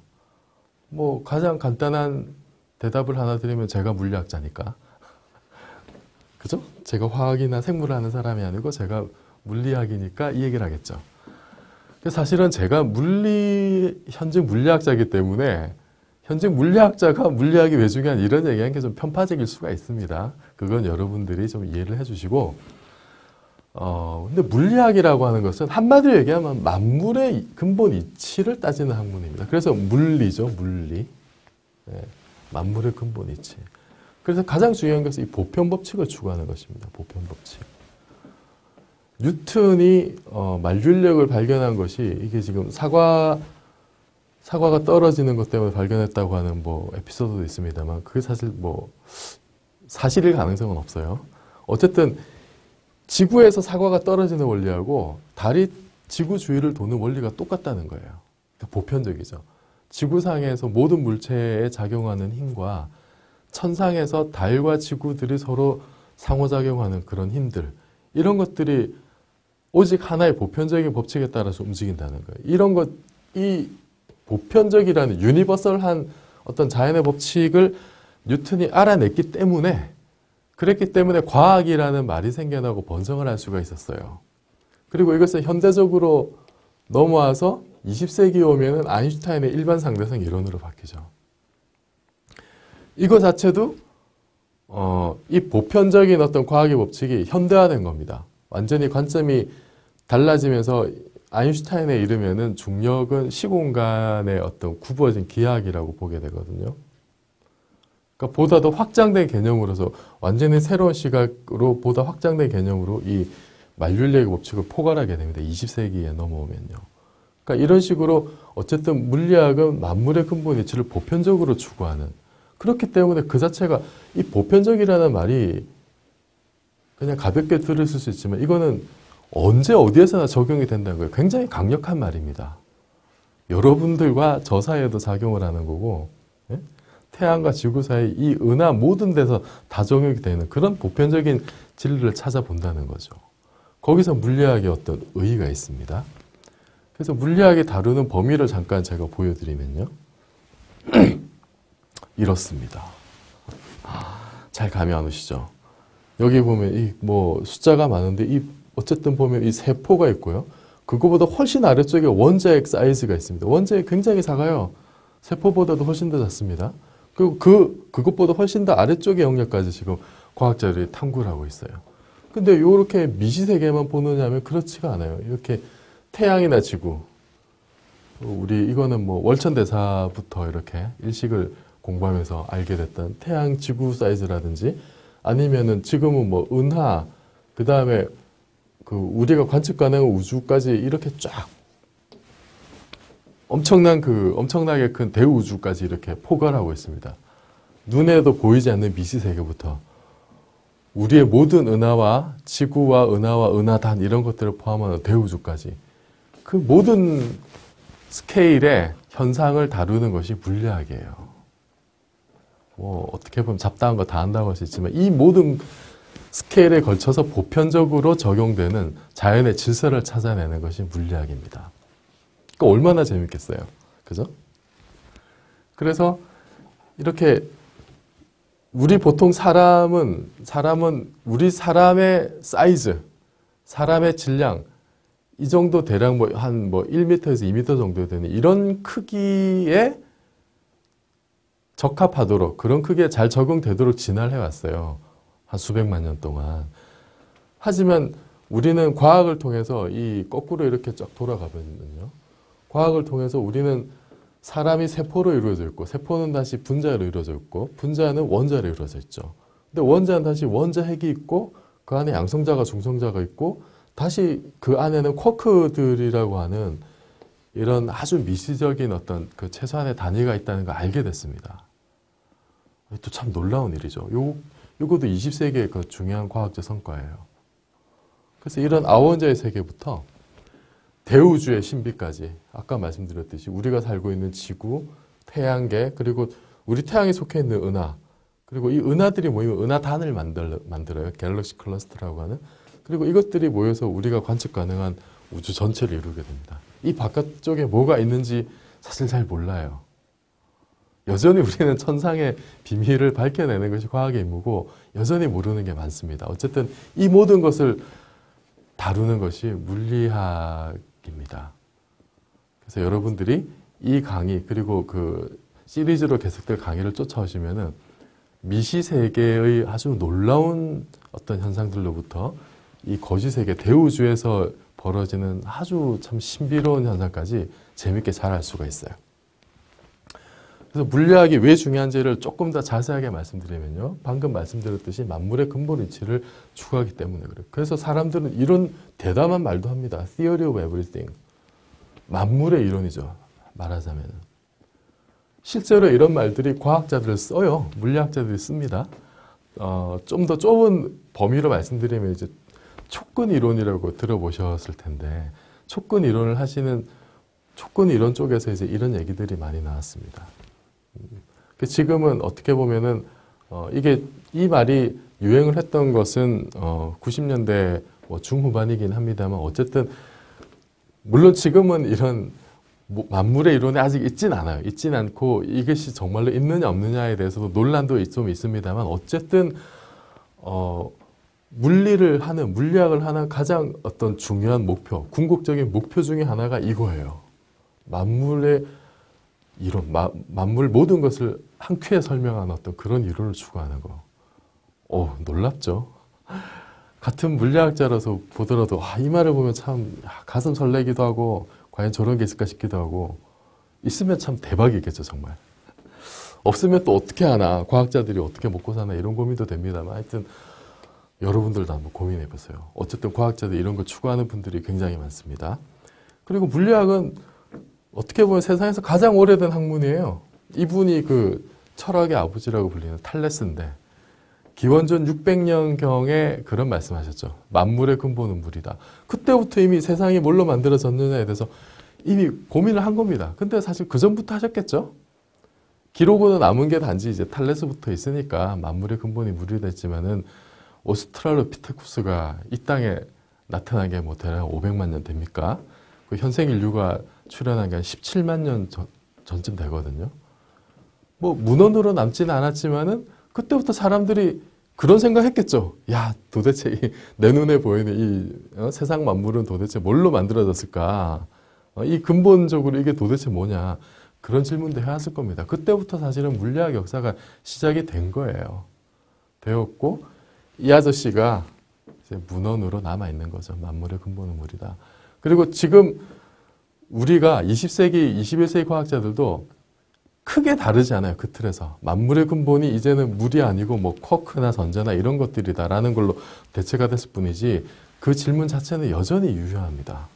뭐 가장 간단한 대답을 하나 드리면 제가 물리학자니까. 그죠? 제가 화학이나 생물을 하는 사람이 아니고 제가 물리학이니까 이 얘기를 하겠죠. 사실은 제가 현직 물리학자이기 때문에 현직 물리학자가 물리학이 왜 중요한 이런 얘기하는 게 좀 편파적일 수가 있습니다. 그건 여러분들이 좀 이해를 해주시고 근데 물리학이라고 하는 것은 한마디로 얘기하면 만물의 근본 이치를 따지는 학문입니다. 그래서 물리죠, 물리. 네, 만물의 근본 이치. 그래서 가장 중요한 것은 이 보편 법칙을 추구하는 것입니다. 보편 법칙. 뉴턴이 만륜력을 발견한 것이 이게 지금 사과가 떨어지는 것 때문에 발견했다고 하는 뭐 에피소드도 있습니다만 그게 사실 뭐 사실일 가능성은 없어요. 어쨌든 지구에서 사과가 떨어지는 원리하고 달이 지구 주위를 도는 원리가 똑같다는 거예요. 그러니까 보편적이죠. 지구상에서 모든 물체에 작용하는 힘과 천상에서 달과 지구들이 서로 상호작용하는 그런 힘들, 이런 것들이 오직 하나의 보편적인 법칙에 따라서 움직인다는 거예요. 이런 것, 이 보편적이라는 유니버설한 어떤 자연의 법칙을 뉴턴이 알아냈기 때문에, 그랬기 때문에 과학이라는 말이 생겨나고 번성을 할 수가 있었어요. 그리고 이것은 현대적으로 넘어와서 20세기에 오면은 아인슈타인의 일반 상대성 이론으로 바뀌죠. 이거 자체도 이 보편적인 어떤 과학의 법칙이 현대화된 겁니다. 완전히 관점이 달라지면서 아인슈타인에 이르면은 중력은 시공간의 어떤 굽어진 기하학이라고 보게 되거든요. 그러니까 보다 더 확장된 개념으로서 완전히 새로운 시각으로 보다 확장된 개념으로 이 만륜력의 법칙을 포괄하게 됩니다. 20세기에 넘어오면요. 그러니까 이런 식으로 어쨌든 물리학은 만물의 근본 이치를 보편적으로 추구하는, 그렇기 때문에 그 자체가 이 보편적이라는 말이 그냥 가볍게 들으실 수 있지만 이거는 언제 어디에서나 적용이 된다는 거예요. 굉장히 강력한 말입니다. 여러분들과 저 사이에도 작용을 하는 거고, 예? 태양과 지구 사이 이 은하 모든 데서 다 적용이 되는 그런 보편적인 진리를 찾아본다는 거죠. 거기서 물리학의 어떤 의의가 있습니다. 그래서 물리학이 다루는 범위를 잠깐 제가 보여드리면요. 이렇습니다. 잘 감이 안 오시죠? 여기 보면 이 뭐 숫자가 많은데 이 어쨌든 보면 이 세포가 있고요. 그거보다 훨씬 아래쪽에 원자핵 사이즈가 있습니다. 원자핵 굉장히 작아요. 세포보다도 훨씬 더 작습니다. 그리고 그것보다 훨씬 더 아래쪽의 영역까지 지금 과학자들이 탐구를 하고 있어요. 근데 이렇게 미시세계만 보느냐면 그렇지가 않아요. 이렇게 태양이나 지구, 우리 이거는 뭐 월천대사부터 이렇게 일식을 공부하면서 알게 됐던 태양, 지구 사이즈라든지 아니면은 지금은 뭐 은하, 그 다음에 그 우리가 관측 가능한 우주까지 이렇게 쫙 엄청나게 큰 대우주까지 이렇게 포괄하고 있습니다. 눈에도 보이지 않는 미시세계부터 우리의 모든 은하와 지구와 은하와 은하단 이런 것들을 포함하는 대우주까지 그 모든 스케일의 현상을 다루는 것이 물리학이에요. 뭐 어떻게 보면 잡다한 거 다 한다고 할 수 있지만 이 모든 스케일에 걸쳐서 보편적으로 적용되는 자연의 질서를 찾아내는 것이 물리학입니다. 그러니까 얼마나 재밌겠어요. 그죠? 그래서 이렇게 우리 보통 사람은 우리 사람의 사이즈, 사람의 질량 이 정도 대략 한 1m에서 2m 정도 되는 이런 크기에 적합하도록 그런 크기에 잘 적응되도록 진화를 해왔어요. 한 수백만 년 동안. 하지만 우리는 과학을 통해서 이 거꾸로 이렇게 쫙 돌아가거든요. 과학을 통해서 우리는 사람이 세포로 이루어져 있고 세포는 다시 분자로 이루어져 있고 분자는 원자로 이루어져 있죠. 근데 원자는 다시 원자핵이 있고 그 안에 양성자가 중성자가 있고 다시 그 안에는 쿼크들이라고 하는 이런 아주 미시적인 어떤 그 최소한의 단위가 있다는 걸 알게 됐습니다. 또 참 놀라운 일이죠. 요것도 20세기의 그 중요한 과학적 성과예요. 그래서 이런 아원자의 세계부터 대우주의 신비까지 아까 말씀드렸듯이 우리가 살고 있는 지구, 태양계, 그리고 우리 태양에 속해 있는 은하, 그리고 이 은하들이 모이면 은하단을 만들어요. 갤럭시 클러스터라고 하는. 그리고 이것들이 모여서 우리가 관측 가능한 우주 전체를 이루게 됩니다. 이 바깥쪽에 뭐가 있는지 사실 잘 몰라요. 여전히 우리는 천상의 비밀을 밝혀내는 것이 과학의 임무고 여전히 모르는 게 많습니다. 어쨌든 이 모든 것을 다루는 것이 물리학입니다. 그래서 여러분들이 이 강의 그리고 그 시리즈로 계속될 강의를 쫓아오시면은 미시세계의 아주 놀라운 어떤 현상들로부터 이 거시세계 대우주에서 벌어지는 아주 참 신비로운 현상까지 재밌게 잘 알 수가 있어요. 그래서 물리학이 왜 중요한지를 조금 더 자세하게 말씀드리면요. 방금 말씀드렸듯이 만물의 근본 이치를 추구하기 때문에 그래요. 그래서 사람들은 이런 대담한 말도 합니다. Theory of everything. 만물의 이론이죠. 말하자면. 실제로 이런 말들이 과학자들을 써요. 물리학자들이 씁니다. 좀 더 좁은 범위로 말씀드리면 이제 촉근 이론이라고 들어보셨을 텐데 촉근 이론을 하시는 촉근 이론 쪽에서 이제 이런 얘기들이 많이 나왔습니다. 지금은 어떻게 보면은 이게 이 말이 유행을 했던 것은 90년대 뭐 중후반이긴 합니다만 어쨌든 물론 지금은 이런 만물의 이론이 아직 있진 않아요. 있진 않고 이것이 정말로 있느냐 없느냐에 대해서도 논란도 좀 있습니다만 어쨌든 물리학을 하는 가장 어떤 중요한 목표, 궁극적인 목표 중에 하나가 이거예요. 만물의 이론, 만물 모든 것을 한 큐에 설명하는 어떤 그런 이론을 추구하는 거. 놀랍죠? 같은 물리학자라서 보더라도 이 말을 보면 참 가슴 설레기도 하고 과연 저런 게 있을까 싶기도 하고 있으면 참 대박이겠죠 정말. 없으면 또 어떻게 하나 과학자들이 어떻게 먹고 사나 이런 고민도 됩니다만 하여튼 여러분들도 한번 고민해 보세요. 어쨌든 과학자들 이런 걸 추구하는 분들이 굉장히 많습니다. 그리고 물리학은 어떻게 보면 세상에서 가장 오래된 학문이에요. 이분이 그 철학의 아버지라고 불리는 탈레스인데 기원전 600년경에 그런 말씀하셨죠. 만물의 근본은 물이다. 그때부터 이미 세상이 뭘로 만들어졌느냐에 대해서 이미 고민을 한 겁니다. 근데 사실 그 전부터 하셨겠죠. 기록으로 남은 게 단지 이제 탈레스부터 있으니까 만물의 근본이 물이 됐지만은 오스트랄로피테쿠스가 이 땅에 나타난 게 뭐 대략 500만 년 됩니까? 그 현생 인류가 출현한 게 한 17만 년 전쯤 되거든요. 뭐 문헌으로 남지는 않았지만은 그때부터 사람들이 그런 생각했겠죠. 야, 도대체 내 눈에 보이는 이 세상 만물은 도대체 뭘로 만들어졌을까? 이 근본적으로 이게 도대체 뭐냐? 그런 질문도 해왔을 겁니다. 그때부터 사실은 물리학 역사가 시작이 된 거예요. 되었고 이 아저씨가 이제 문헌으로 남아 있는 거죠. 만물의 근본은 물이다. 그리고 지금 우리가 20세기, 21세기 과학자들도 크게 다르지 않아요. 그 틀에서. 만물의 근본이 이제는 물이 아니고 뭐 쿼크나 전자나 이런 것들이다라는 걸로 대체가 됐을 뿐이지 그 질문 자체는 여전히 유효합니다.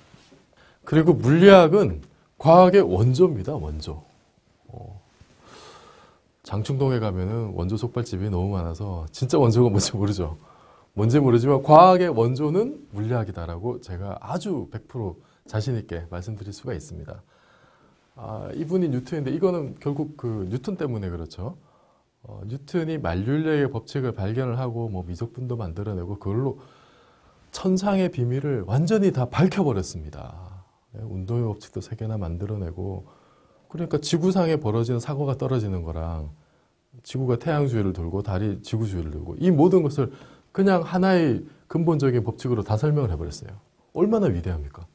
그리고 물리학은 과학의 원조입니다. 원조. 장충동에 가면은 원조 족발집이 너무 많아서 진짜 원조가 뭔지 모르죠. 뭔지 모르지만 과학의 원조는 물리학이다라고 제가 아주 100% 자신 있게 말씀드릴 수가 있습니다. 이분이 뉴턴인데 이거는 결국 그 뉴턴 때문에 그렇죠. 뉴턴이 만율력의 법칙을 발견을 하고 뭐 미적분도 만들어내고 그걸로 천상의 비밀을 완전히 다 밝혀버렸습니다. 운동의 법칙도 3개나 만들어내고 그러니까 지구상에 벌어지는 사고가 떨어지는 거랑 지구가 태양 주위를 돌고 달이 지구 주위를 돌고 이 모든 것을 그냥 하나의 근본적인 법칙으로 다 설명을 해버렸어요. 얼마나 위대합니까?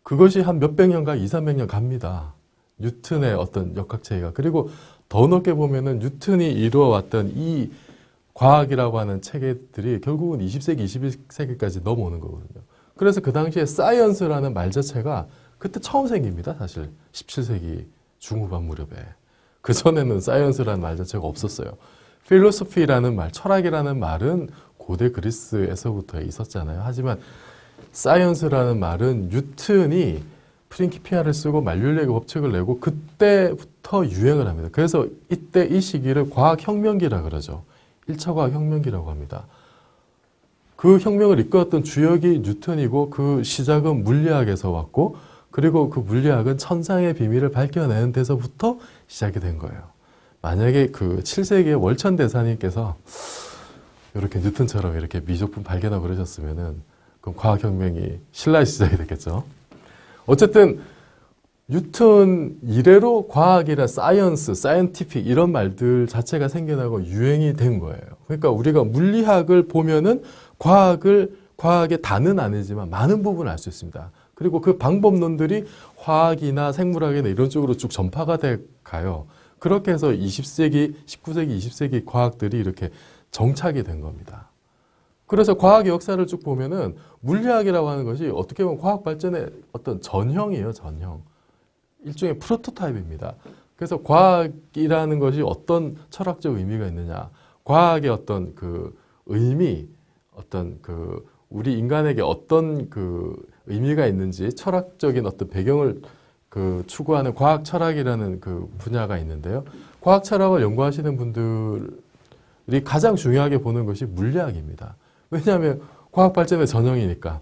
그것이 한 몇백 년간 200~300년 갑니다. 뉴턴의 어떤 역학체계가. 그리고 더 넓게 보면은 뉴턴이 이루어왔던 이 과학이라고 하는 체계들이 결국은 20세기, 21세기까지 넘어오는 거거든요. 그래서 그 당시에 사이언스라는 말 자체가 그때 처음 생깁니다. 사실 17세기 중후반 무렵에. 그전에는 사이언스라는 말 자체가 없었어요. 필로소피라는 말, 철학이라는 말은 고대 그리스에서부터 있었잖아요. 하지만 사이언스라는 말은 뉴턴이 프린키피아를 쓰고 만율력의 법칙을 내고 그때부터 유행을 합니다. 그래서 이때 이 시기를 과학혁명기라 그러죠. 1차 과학혁명기라고 합니다. 그 혁명을 이끌었던 주역이 뉴턴이고 그 시작은 물리학에서 왔고 그리고 그 물리학은 천상의 비밀을 밝혀내는 데서부터 시작이 된 거예요. 만약에 그 7세기의 월천 대사님께서 이렇게 뉴턴처럼 이렇게 미적분 발견하고 그러셨으면은 그럼 과학혁명이 신라의 시작이 됐겠죠. 어쨌든 뉴턴 이래로 과학이나 사이언스, 사이언티픽 이런 말들 자체가 생겨나고 유행이 된 거예요. 그러니까 우리가 물리학을 보면은 과학의 다는 아니지만 많은 부분을 알 수 있습니다. 그리고 그 방법론들이 화학이나 생물학이나 이런 쪽으로 쭉 전파가 돼 가요. 그렇게 해서 20세기, 19세기, 20세기 과학들이 이렇게 정착이 된 겁니다. 그래서 과학의 역사를 쭉 보면은 물리학이라고 하는 것이 어떻게 보면 과학 발전의 어떤 전형이에요, 전형. 일종의 프로토타입입니다. 그래서 과학이라는 것이 어떤 철학적 의미가 있느냐, 과학의 어떤 그 의미, 어떤 그 우리 인간에게 어떤 그 의미가 있는지 철학적인 어떤 배경을 그 추구하는 과학 철학이라는 그 분야가 있는데요. 과학 철학을 연구하시는 분들이 가장 중요하게 보는 것이 물리학입니다. 왜냐하면 과학 발전의 전형이니까.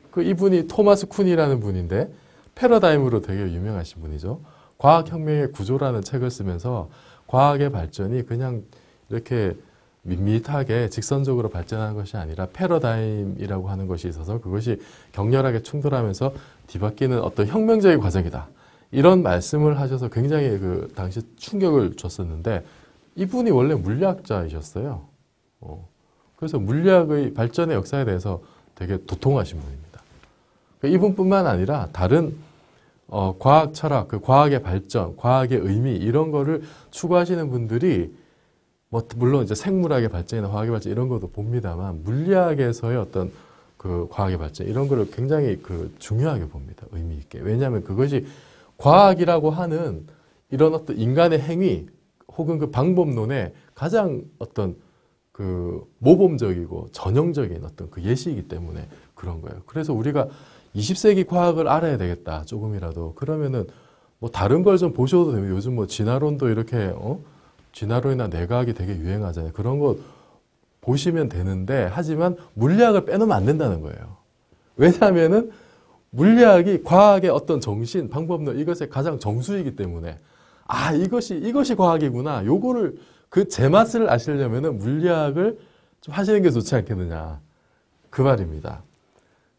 그 이분이 토마스 쿤이라는 분인데 패러다임으로 되게 유명하신 분이죠. 과학혁명의 구조라는 책을 쓰면서 과학의 발전이 그냥 이렇게 밋밋하게 직선적으로 발전하는 것이 아니라 패러다임이라고 하는 것이 있어서 그것이 격렬하게 충돌하면서 뒤바뀌는 어떤 혁명적인 과정이다. 이런 말씀을 하셔서 굉장히 그 당시 충격을 줬었는데 이분이 원래 물리학자이셨어요. 그래서 물리학의 발전의 역사에 대해서 되게 도통하신 분입니다. 이분뿐만 아니라 다른 과학 철학, 그 과학의 발전, 과학의 의미 이런 거를 추구하시는 분들이 뭐 물론 이제 생물학의 발전이나 화학의 발전 이런 것도 봅니다만 물리학에서의 어떤 그 과학의 발전 이런 거를 굉장히 그 중요하게 봅니다. 의미 있게. 왜냐하면 그것이 과학이라고 하는 이런 어떤 인간의 행위 혹은 그 방법론의 가장 어떤 그 모범적이고 전형적인 어떤 그 예시이기 때문에 그런 거예요. 그래서 우리가 20세기 과학을 알아야 되겠다. 조금이라도. 그러면은 뭐 다른 걸 좀 보셔도 되고 요즘 뭐 진화론도 이렇게 진화론이나 뇌과학이 되게 유행하잖아요. 그런 거 보시면 되는데 하지만 물리학을 빼놓으면 안 된다는 거예요. 왜냐하면은 물리학이 과학의 어떤 정신, 방법론 이것의 가장 정수이기 때문에 아 이것이 과학이구나. 요거를 그 제맛을 아시려면은 물리학을 좀 하시는 게 좋지 않겠느냐. 그 말입니다.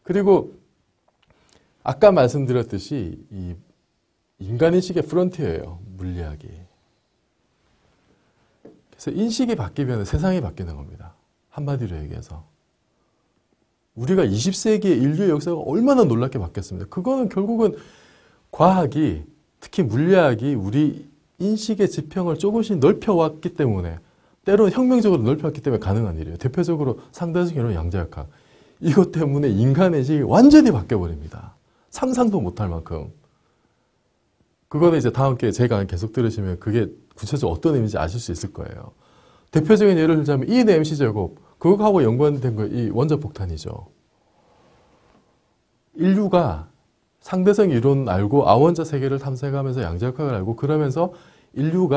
그리고 아까 말씀드렸듯이 이 인간인식의 프론티어예요. 물리학이. 그래서 인식이 바뀌면 세상이 바뀌는 겁니다. 한마디로 얘기해서. 우리가 20세기의 인류의 역사가 얼마나 놀랍게 바뀌었습니다. 그거는 결국은 과학이 특히 물리학이 우리 인식의 지평을 조금씩 넓혀왔기 때문에 때로는 혁명적으로 넓혀왔기 때문에 가능한 일이에요. 대표적으로 상대적 이론 양자역학. 이것 때문에 인간의 인식이 완전히 바뀌어버립니다. 상상도 못할 만큼. 그거는 이제 다음 기회에 제가 계속 들으시면 그게 구체적으로 어떤 의미인지 아실 수 있을 거예요. 대표적인 예를 들자면 2의 mc제곱 그거하고 연관된 거 이 원자폭탄이죠. 인류가 상대성 이론 알고 아원자 세계를 탐색하면서 양자역학을 알고 그러면서 인류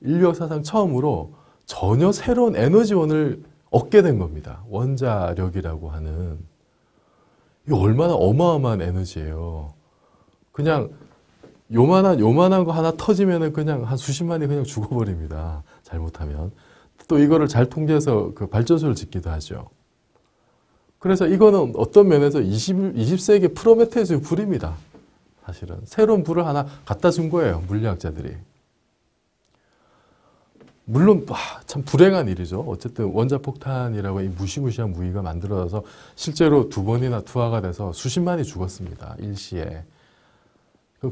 역사상 처음으로 전혀 새로운 에너지원을 얻게 된 겁니다. 원자력이라고 하는. 이거 얼마나 어마어마한 에너지예요. 그냥 요만한 거 하나 터지면은 그냥 한 수십만이 그냥 죽어버립니다. 잘못하면. 또 이거를 잘 통제해서 그 발전소를 짓기도 하죠. 그래서 이거는 어떤 면에서 20세기 프로메테우스의 불입니다. 사실은. 새로운 불을 하나 갖다 준 거예요. 물리학자들이. 물론 참 불행한 일이죠. 어쨌든 원자폭탄이라고 이 무시무시한 무기가 만들어져서 실제로 2번이나 투하가 돼서 수십만이 죽었습니다. 일시에.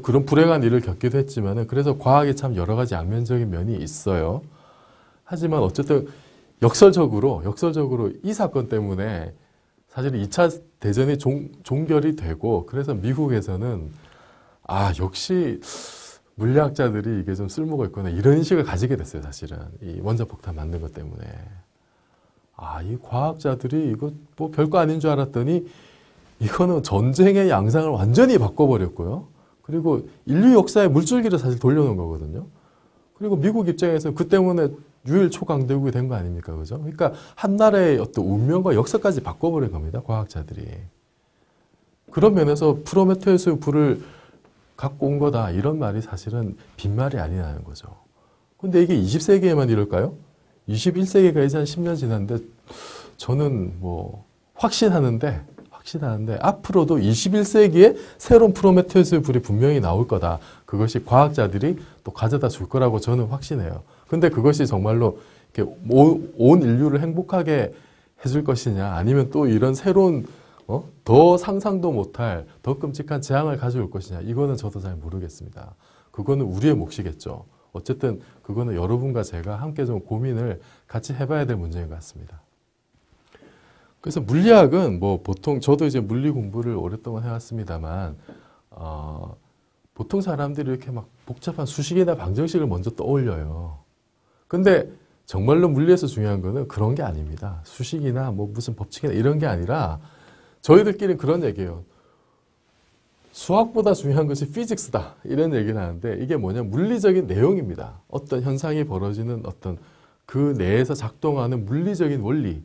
그런 불행한 일을 겪기도 했지만 그래서 과학이 참 여러 가지 양면적인 면이 있어요. 하지만 어쨌든 역설적으로 이 사건 때문에 사실 2차 대전이 종결이 되고 그래서 미국에서는 역시 물리학자들이 이게 좀 쓸모가 있구나 이런 인식을 가지게 됐어요. 사실은 이 원자폭탄 만든 것 때문에 이 과학자들이 이거 뭐 별거 아닌 줄 알았더니 이거는 전쟁의 양상을 완전히 바꿔버렸고요. 그리고 인류 역사의 물줄기를 사실 돌려놓은 거거든요. 그리고 미국 입장에서 그 때문에 유일 초강대국이 된 거 아닙니까? 그죠? 그러니까 한 나라의 어떤 운명과 역사까지 바꿔버린 겁니다. 과학자들이. 그런 면에서 프로메테우스의 불을 갖고 온 거다. 이런 말이 사실은 빈말이 아니라는 거죠. 근데 이게 20세기에만 이럴까요? 21세기가 이제 한 10년 지났는데 저는 뭐 확신하는데 앞으로도 21세기에 새로운 프로메테우스의 불이 분명히 나올 거다. 그것이 과학자들이 또 가져다 줄 거라고 저는 확신해요. 근데 그것이 정말로 이렇게 온 인류를 행복하게 해줄 것이냐 아니면 또 이런 새로운 더 상상도 못할 더 끔찍한 재앙을 가져올 것이냐 이거는 저도 잘 모르겠습니다. 그거는 우리의 몫이겠죠. 어쨌든 그거는 여러분과 제가 함께 좀 고민을 같이 해봐야 될 문제인 것 같습니다. 그래서 물리학은 뭐 보통 저도 이제 물리 공부를 오랫동안 해왔습니다만 보통 사람들이 이렇게 막 복잡한 수식이나 방정식을 먼저 떠올려요. 근데 정말로 물리에서 중요한 거는 그런 게 아닙니다. 수식이나 뭐 무슨 법칙이나 이런 게 아니라 저희들끼리 그런 얘기예요. 수학보다 중요한 것이 피직스다. 이런 얘기를 하는데 이게 뭐냐 물리적인 내용입니다. 어떤 현상이 벌어지는 어떤 그 내에서 작동하는 물리적인 원리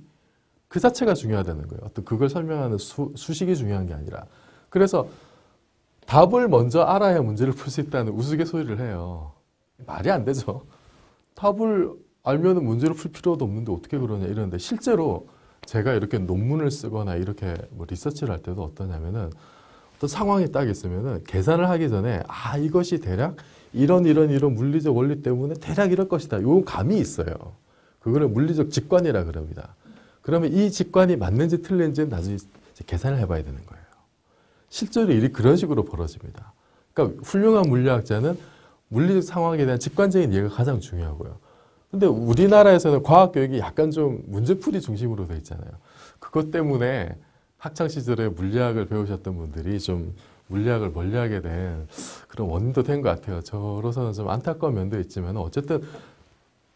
그 자체가 중요하다는 거예요. 어떤 그걸 설명하는 수식이 중요한 게 아니라. 그래서 답을 먼저 알아야 문제를 풀 수 있다는 우스갯소리를 해요. 말이 안 되죠. 답을 알면 문제를 풀 필요도 없는데 어떻게 그러냐 이러는데 실제로 제가 이렇게 논문을 쓰거나 이렇게 뭐 리서치를 할 때도 어떠냐면은 어떤 상황이 딱 있으면은 계산을 하기 전에 이것이 대략 이런 물리적 원리 때문에 대략 이럴 것이다. 요 감이 있어요. 그거를 물리적 직관이라 그럽니다. 그러면 이 직관이 맞는지 틀린지는 나중에 이제 계산을 해봐야 되는 거예요. 실제로 일이 그런 식으로 벌어집니다. 그러니까 훌륭한 물리학자는 물리적 상황에 대한 직관적인 이해가 가장 중요하고요. 근데 우리나라에서는 과학 교육이 약간 좀 문제풀이 중심으로 돼 있잖아요. 그것 때문에 학창 시절에 물리학을 배우셨던 분들이 좀 물리학을 멀리하게 된 그런 원인도 된 것 같아요. 저로서는 좀 안타까운 면도 있지만 어쨌든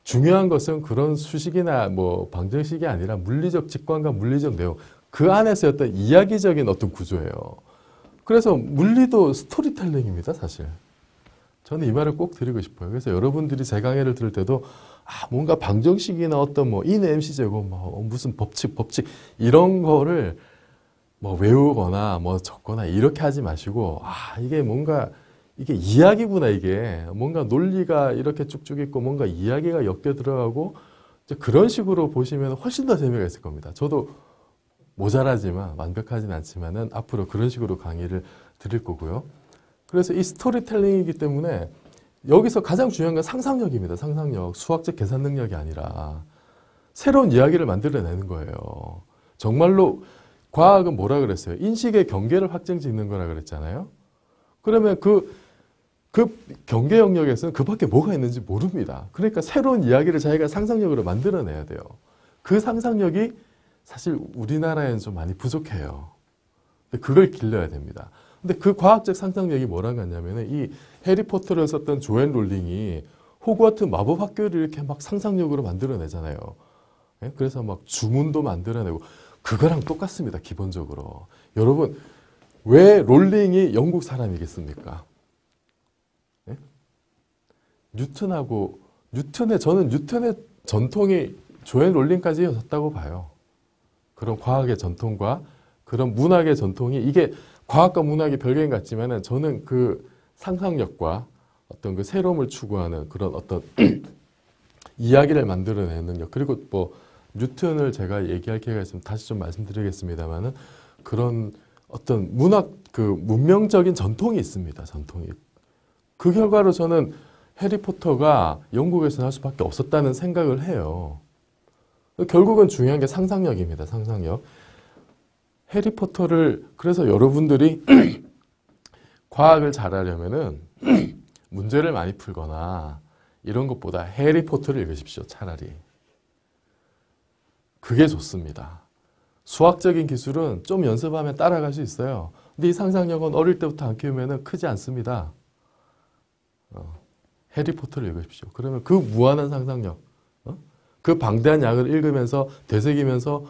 중요한 것은 그런 수식이나 뭐 방정식이 아니라 물리적 직관과 물리적 내용 그 안에서 어떤 이야기적인 어떤 구조예요. 그래서 물리도 스토리텔링입니다, 사실. 저는 이 말을 꼭 드리고 싶어요. 그래서 여러분들이 제 강의를 들을 때도 뭔가 방정식이나 어떤 뭐 인 MC 제곱 뭐 무슨 법칙 이런 거를 뭐 외우거나 뭐 적거나 이렇게 하지 마시고 이게 뭔가 이게 이야기구나 이게 뭔가 논리가 이렇게 쭉쭉 있고 뭔가 이야기가 엮여 들어가고 이제 그런 식으로 보시면 훨씬 더 재미가 있을 겁니다. 저도 모자라지만 완벽하진 않지만은 앞으로 그런 식으로 강의를 드릴 거고요. 그래서 이 스토리텔링이기 때문에 여기서 가장 중요한 건 상상력입니다. 상상력. 수학적 계산 능력이 아니라 새로운 이야기를 만들어내는 거예요. 정말로 과학은 뭐라 그랬어요? 인식의 경계를 확정짓는 거라 그랬잖아요. 그러면 그 경계 영역에서는 그 밖에 뭐가 있는지 모릅니다. 그러니까 새로운 이야기를 자기가 상상력으로 만들어내야 돼요. 그 상상력이 사실 우리나라에는 좀 많이 부족해요. 근데 그걸 길러야 됩니다. 근데 그 과학적 상상력이 뭐랑 같냐면 이 해리포터를 썼던 조앤 롤링이 호그와트 마법 학교를 이렇게 막 상상력으로 만들어내잖아요. 그래서 막 주문도 만들어내고 그거랑 똑같습니다. 기본적으로. 여러분 왜 롤링이 영국 사람이겠습니까? 저는 뉴턴의 전통이 조앤 롤링까지 이어졌다고 봐요. 그런 과학의 전통과 그런 문학의 전통이 이게 과학과 문학이 별개인 것 같지만은 저는 그 상상력과 어떤 그 새로움을 추구하는 그런 어떤 이야기를 만들어내는 능력 그리고 뭐 뉴턴을 제가 얘기할 기회가 있으면 다시 좀 말씀드리겠습니다만은 그런 어떤 문학 그 문명적인 전통이 있습니다. 전통이 그 결과로 저는 해리포터가 영국에서 할 수밖에 없었다는 생각을 해요. 결국은 중요한 게 상상력입니다. 상상력. 해리포터를 그래서 여러분들이 과학을 잘하려면은 문제를 많이 풀거나 이런 것보다 해리포터를 읽으십시오. 차라리. 그게 좋습니다. 수학적인 기술은 좀 연습하면 따라갈 수 있어요. 근데 이 상상력은 어릴 때부터 안 키우면 크지 않습니다. 해리포터를 읽으십시오. 그러면 그 무한한 상상력, 그 방대한 양을 읽으면서 되새기면서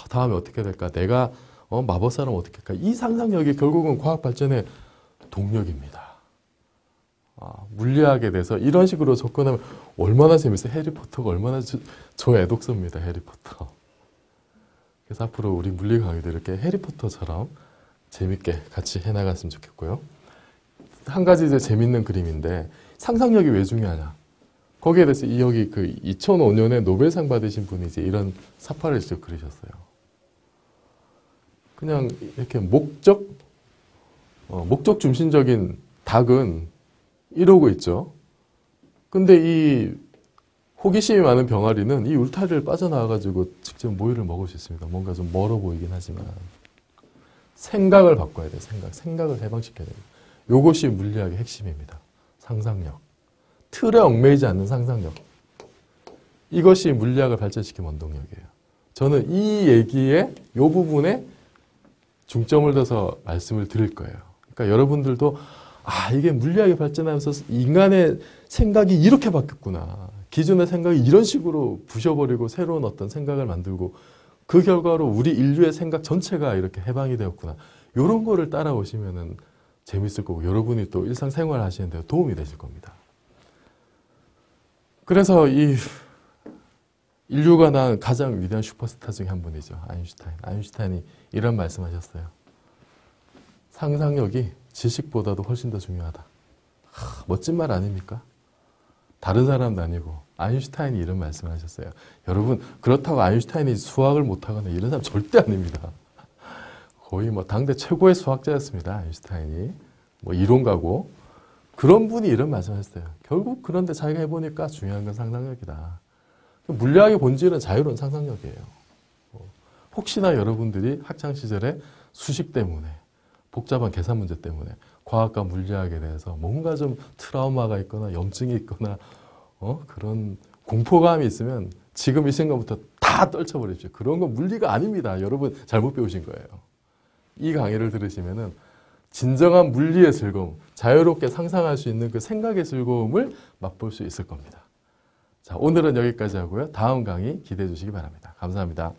다음에 어떻게 될까? 내가 마법사람 어떻게 할까? 이 상상력이 결국은 과학 발전의 동력입니다. 물리학에 대해서 이런 식으로 접근하면 얼마나 재밌어요. 해리포터가 얼마나 저 애독서입니다. 해리포터. 그래서 앞으로 우리 물리 강의도 이렇게 해리포터처럼 재밌게 같이 해나갔으면 좋겠고요. 한 가지 이제 재밌는 그림인데 상상력이 왜 중요하냐? 거기에 대해서 여기 그 2005년에 노벨상 받으신 분이 이제 이런 사파를 직접 그리셨어요. 그냥 이렇게 목적 중심적인 닭은 이러고 있죠. 근데 이 호기심이 많은 병아리는 이 울타리를 빠져나와가지고 직접 모이를 먹을 수 있습니다. 뭔가 좀 멀어 보이긴 하지만 생각을 바꿔야 돼요. 생각을 해방시켜야 돼요. 이것이 물리학의 핵심입니다. 상상력. 틀에 얽매이지 않는 상상력. 이것이 물리학을 발전시키는 원동력이에요. 저는 이 얘기에 이 부분에 중점을 둬서 말씀을 드릴 거예요. 그러니까 여러분들도 이게 물리학이 발전하면서 인간의 생각이 이렇게 바뀌었구나. 기존의 생각이 이런 식으로 부셔버리고 새로운 어떤 생각을 만들고 그 결과로 우리 인류의 생각 전체가 이렇게 해방이 되었구나. 이런 거를 따라오시면은 재밌을 거고 여러분이 또 일상생활 하시는 데 도움이 되실 겁니다. 그래서 이 인류가 낳은 가장 위대한 슈퍼스타 중에 한 분이죠. 아인슈타인. 아인슈타인이 이런 말씀하셨어요. 상상력이 지식보다도 훨씬 더 중요하다. 멋진 말 아닙니까? 다른 사람도 아니고 아인슈타인이 이런 말씀을 하셨어요. 여러분 그렇다고 아인슈타인이 수학을 못하거나 이런 사람 절대 아닙니다. 거의 뭐 당대 최고의 수학자였습니다. 아인슈타인이. 뭐 이론가고. 그런 분이 이런 말씀을 했어요. 결국 그런데 자기가 해보니까 중요한 건 상상력이다. 물리학의 본질은 자유로운 상상력이에요. 혹시나 여러분들이 학창시절에 수식 때문에 복잡한 계산 문제 때문에 과학과 물리학에 대해서 뭔가 좀 트라우마가 있거나 염증이 있거나 그런 공포감이 있으면 지금 이 순간부터 다 떨쳐버리십시오. 그런 건 물리가 아닙니다. 여러분 잘못 배우신 거예요. 이 강의를 들으시면은 진정한 물리의 즐거움, 자유롭게 상상할 수 있는 그 생각의 즐거움을 맛볼 수 있을 겁니다. 자, 오늘은 여기까지 하고요. 다음 강의 기대해 주시기 바랍니다. 감사합니다.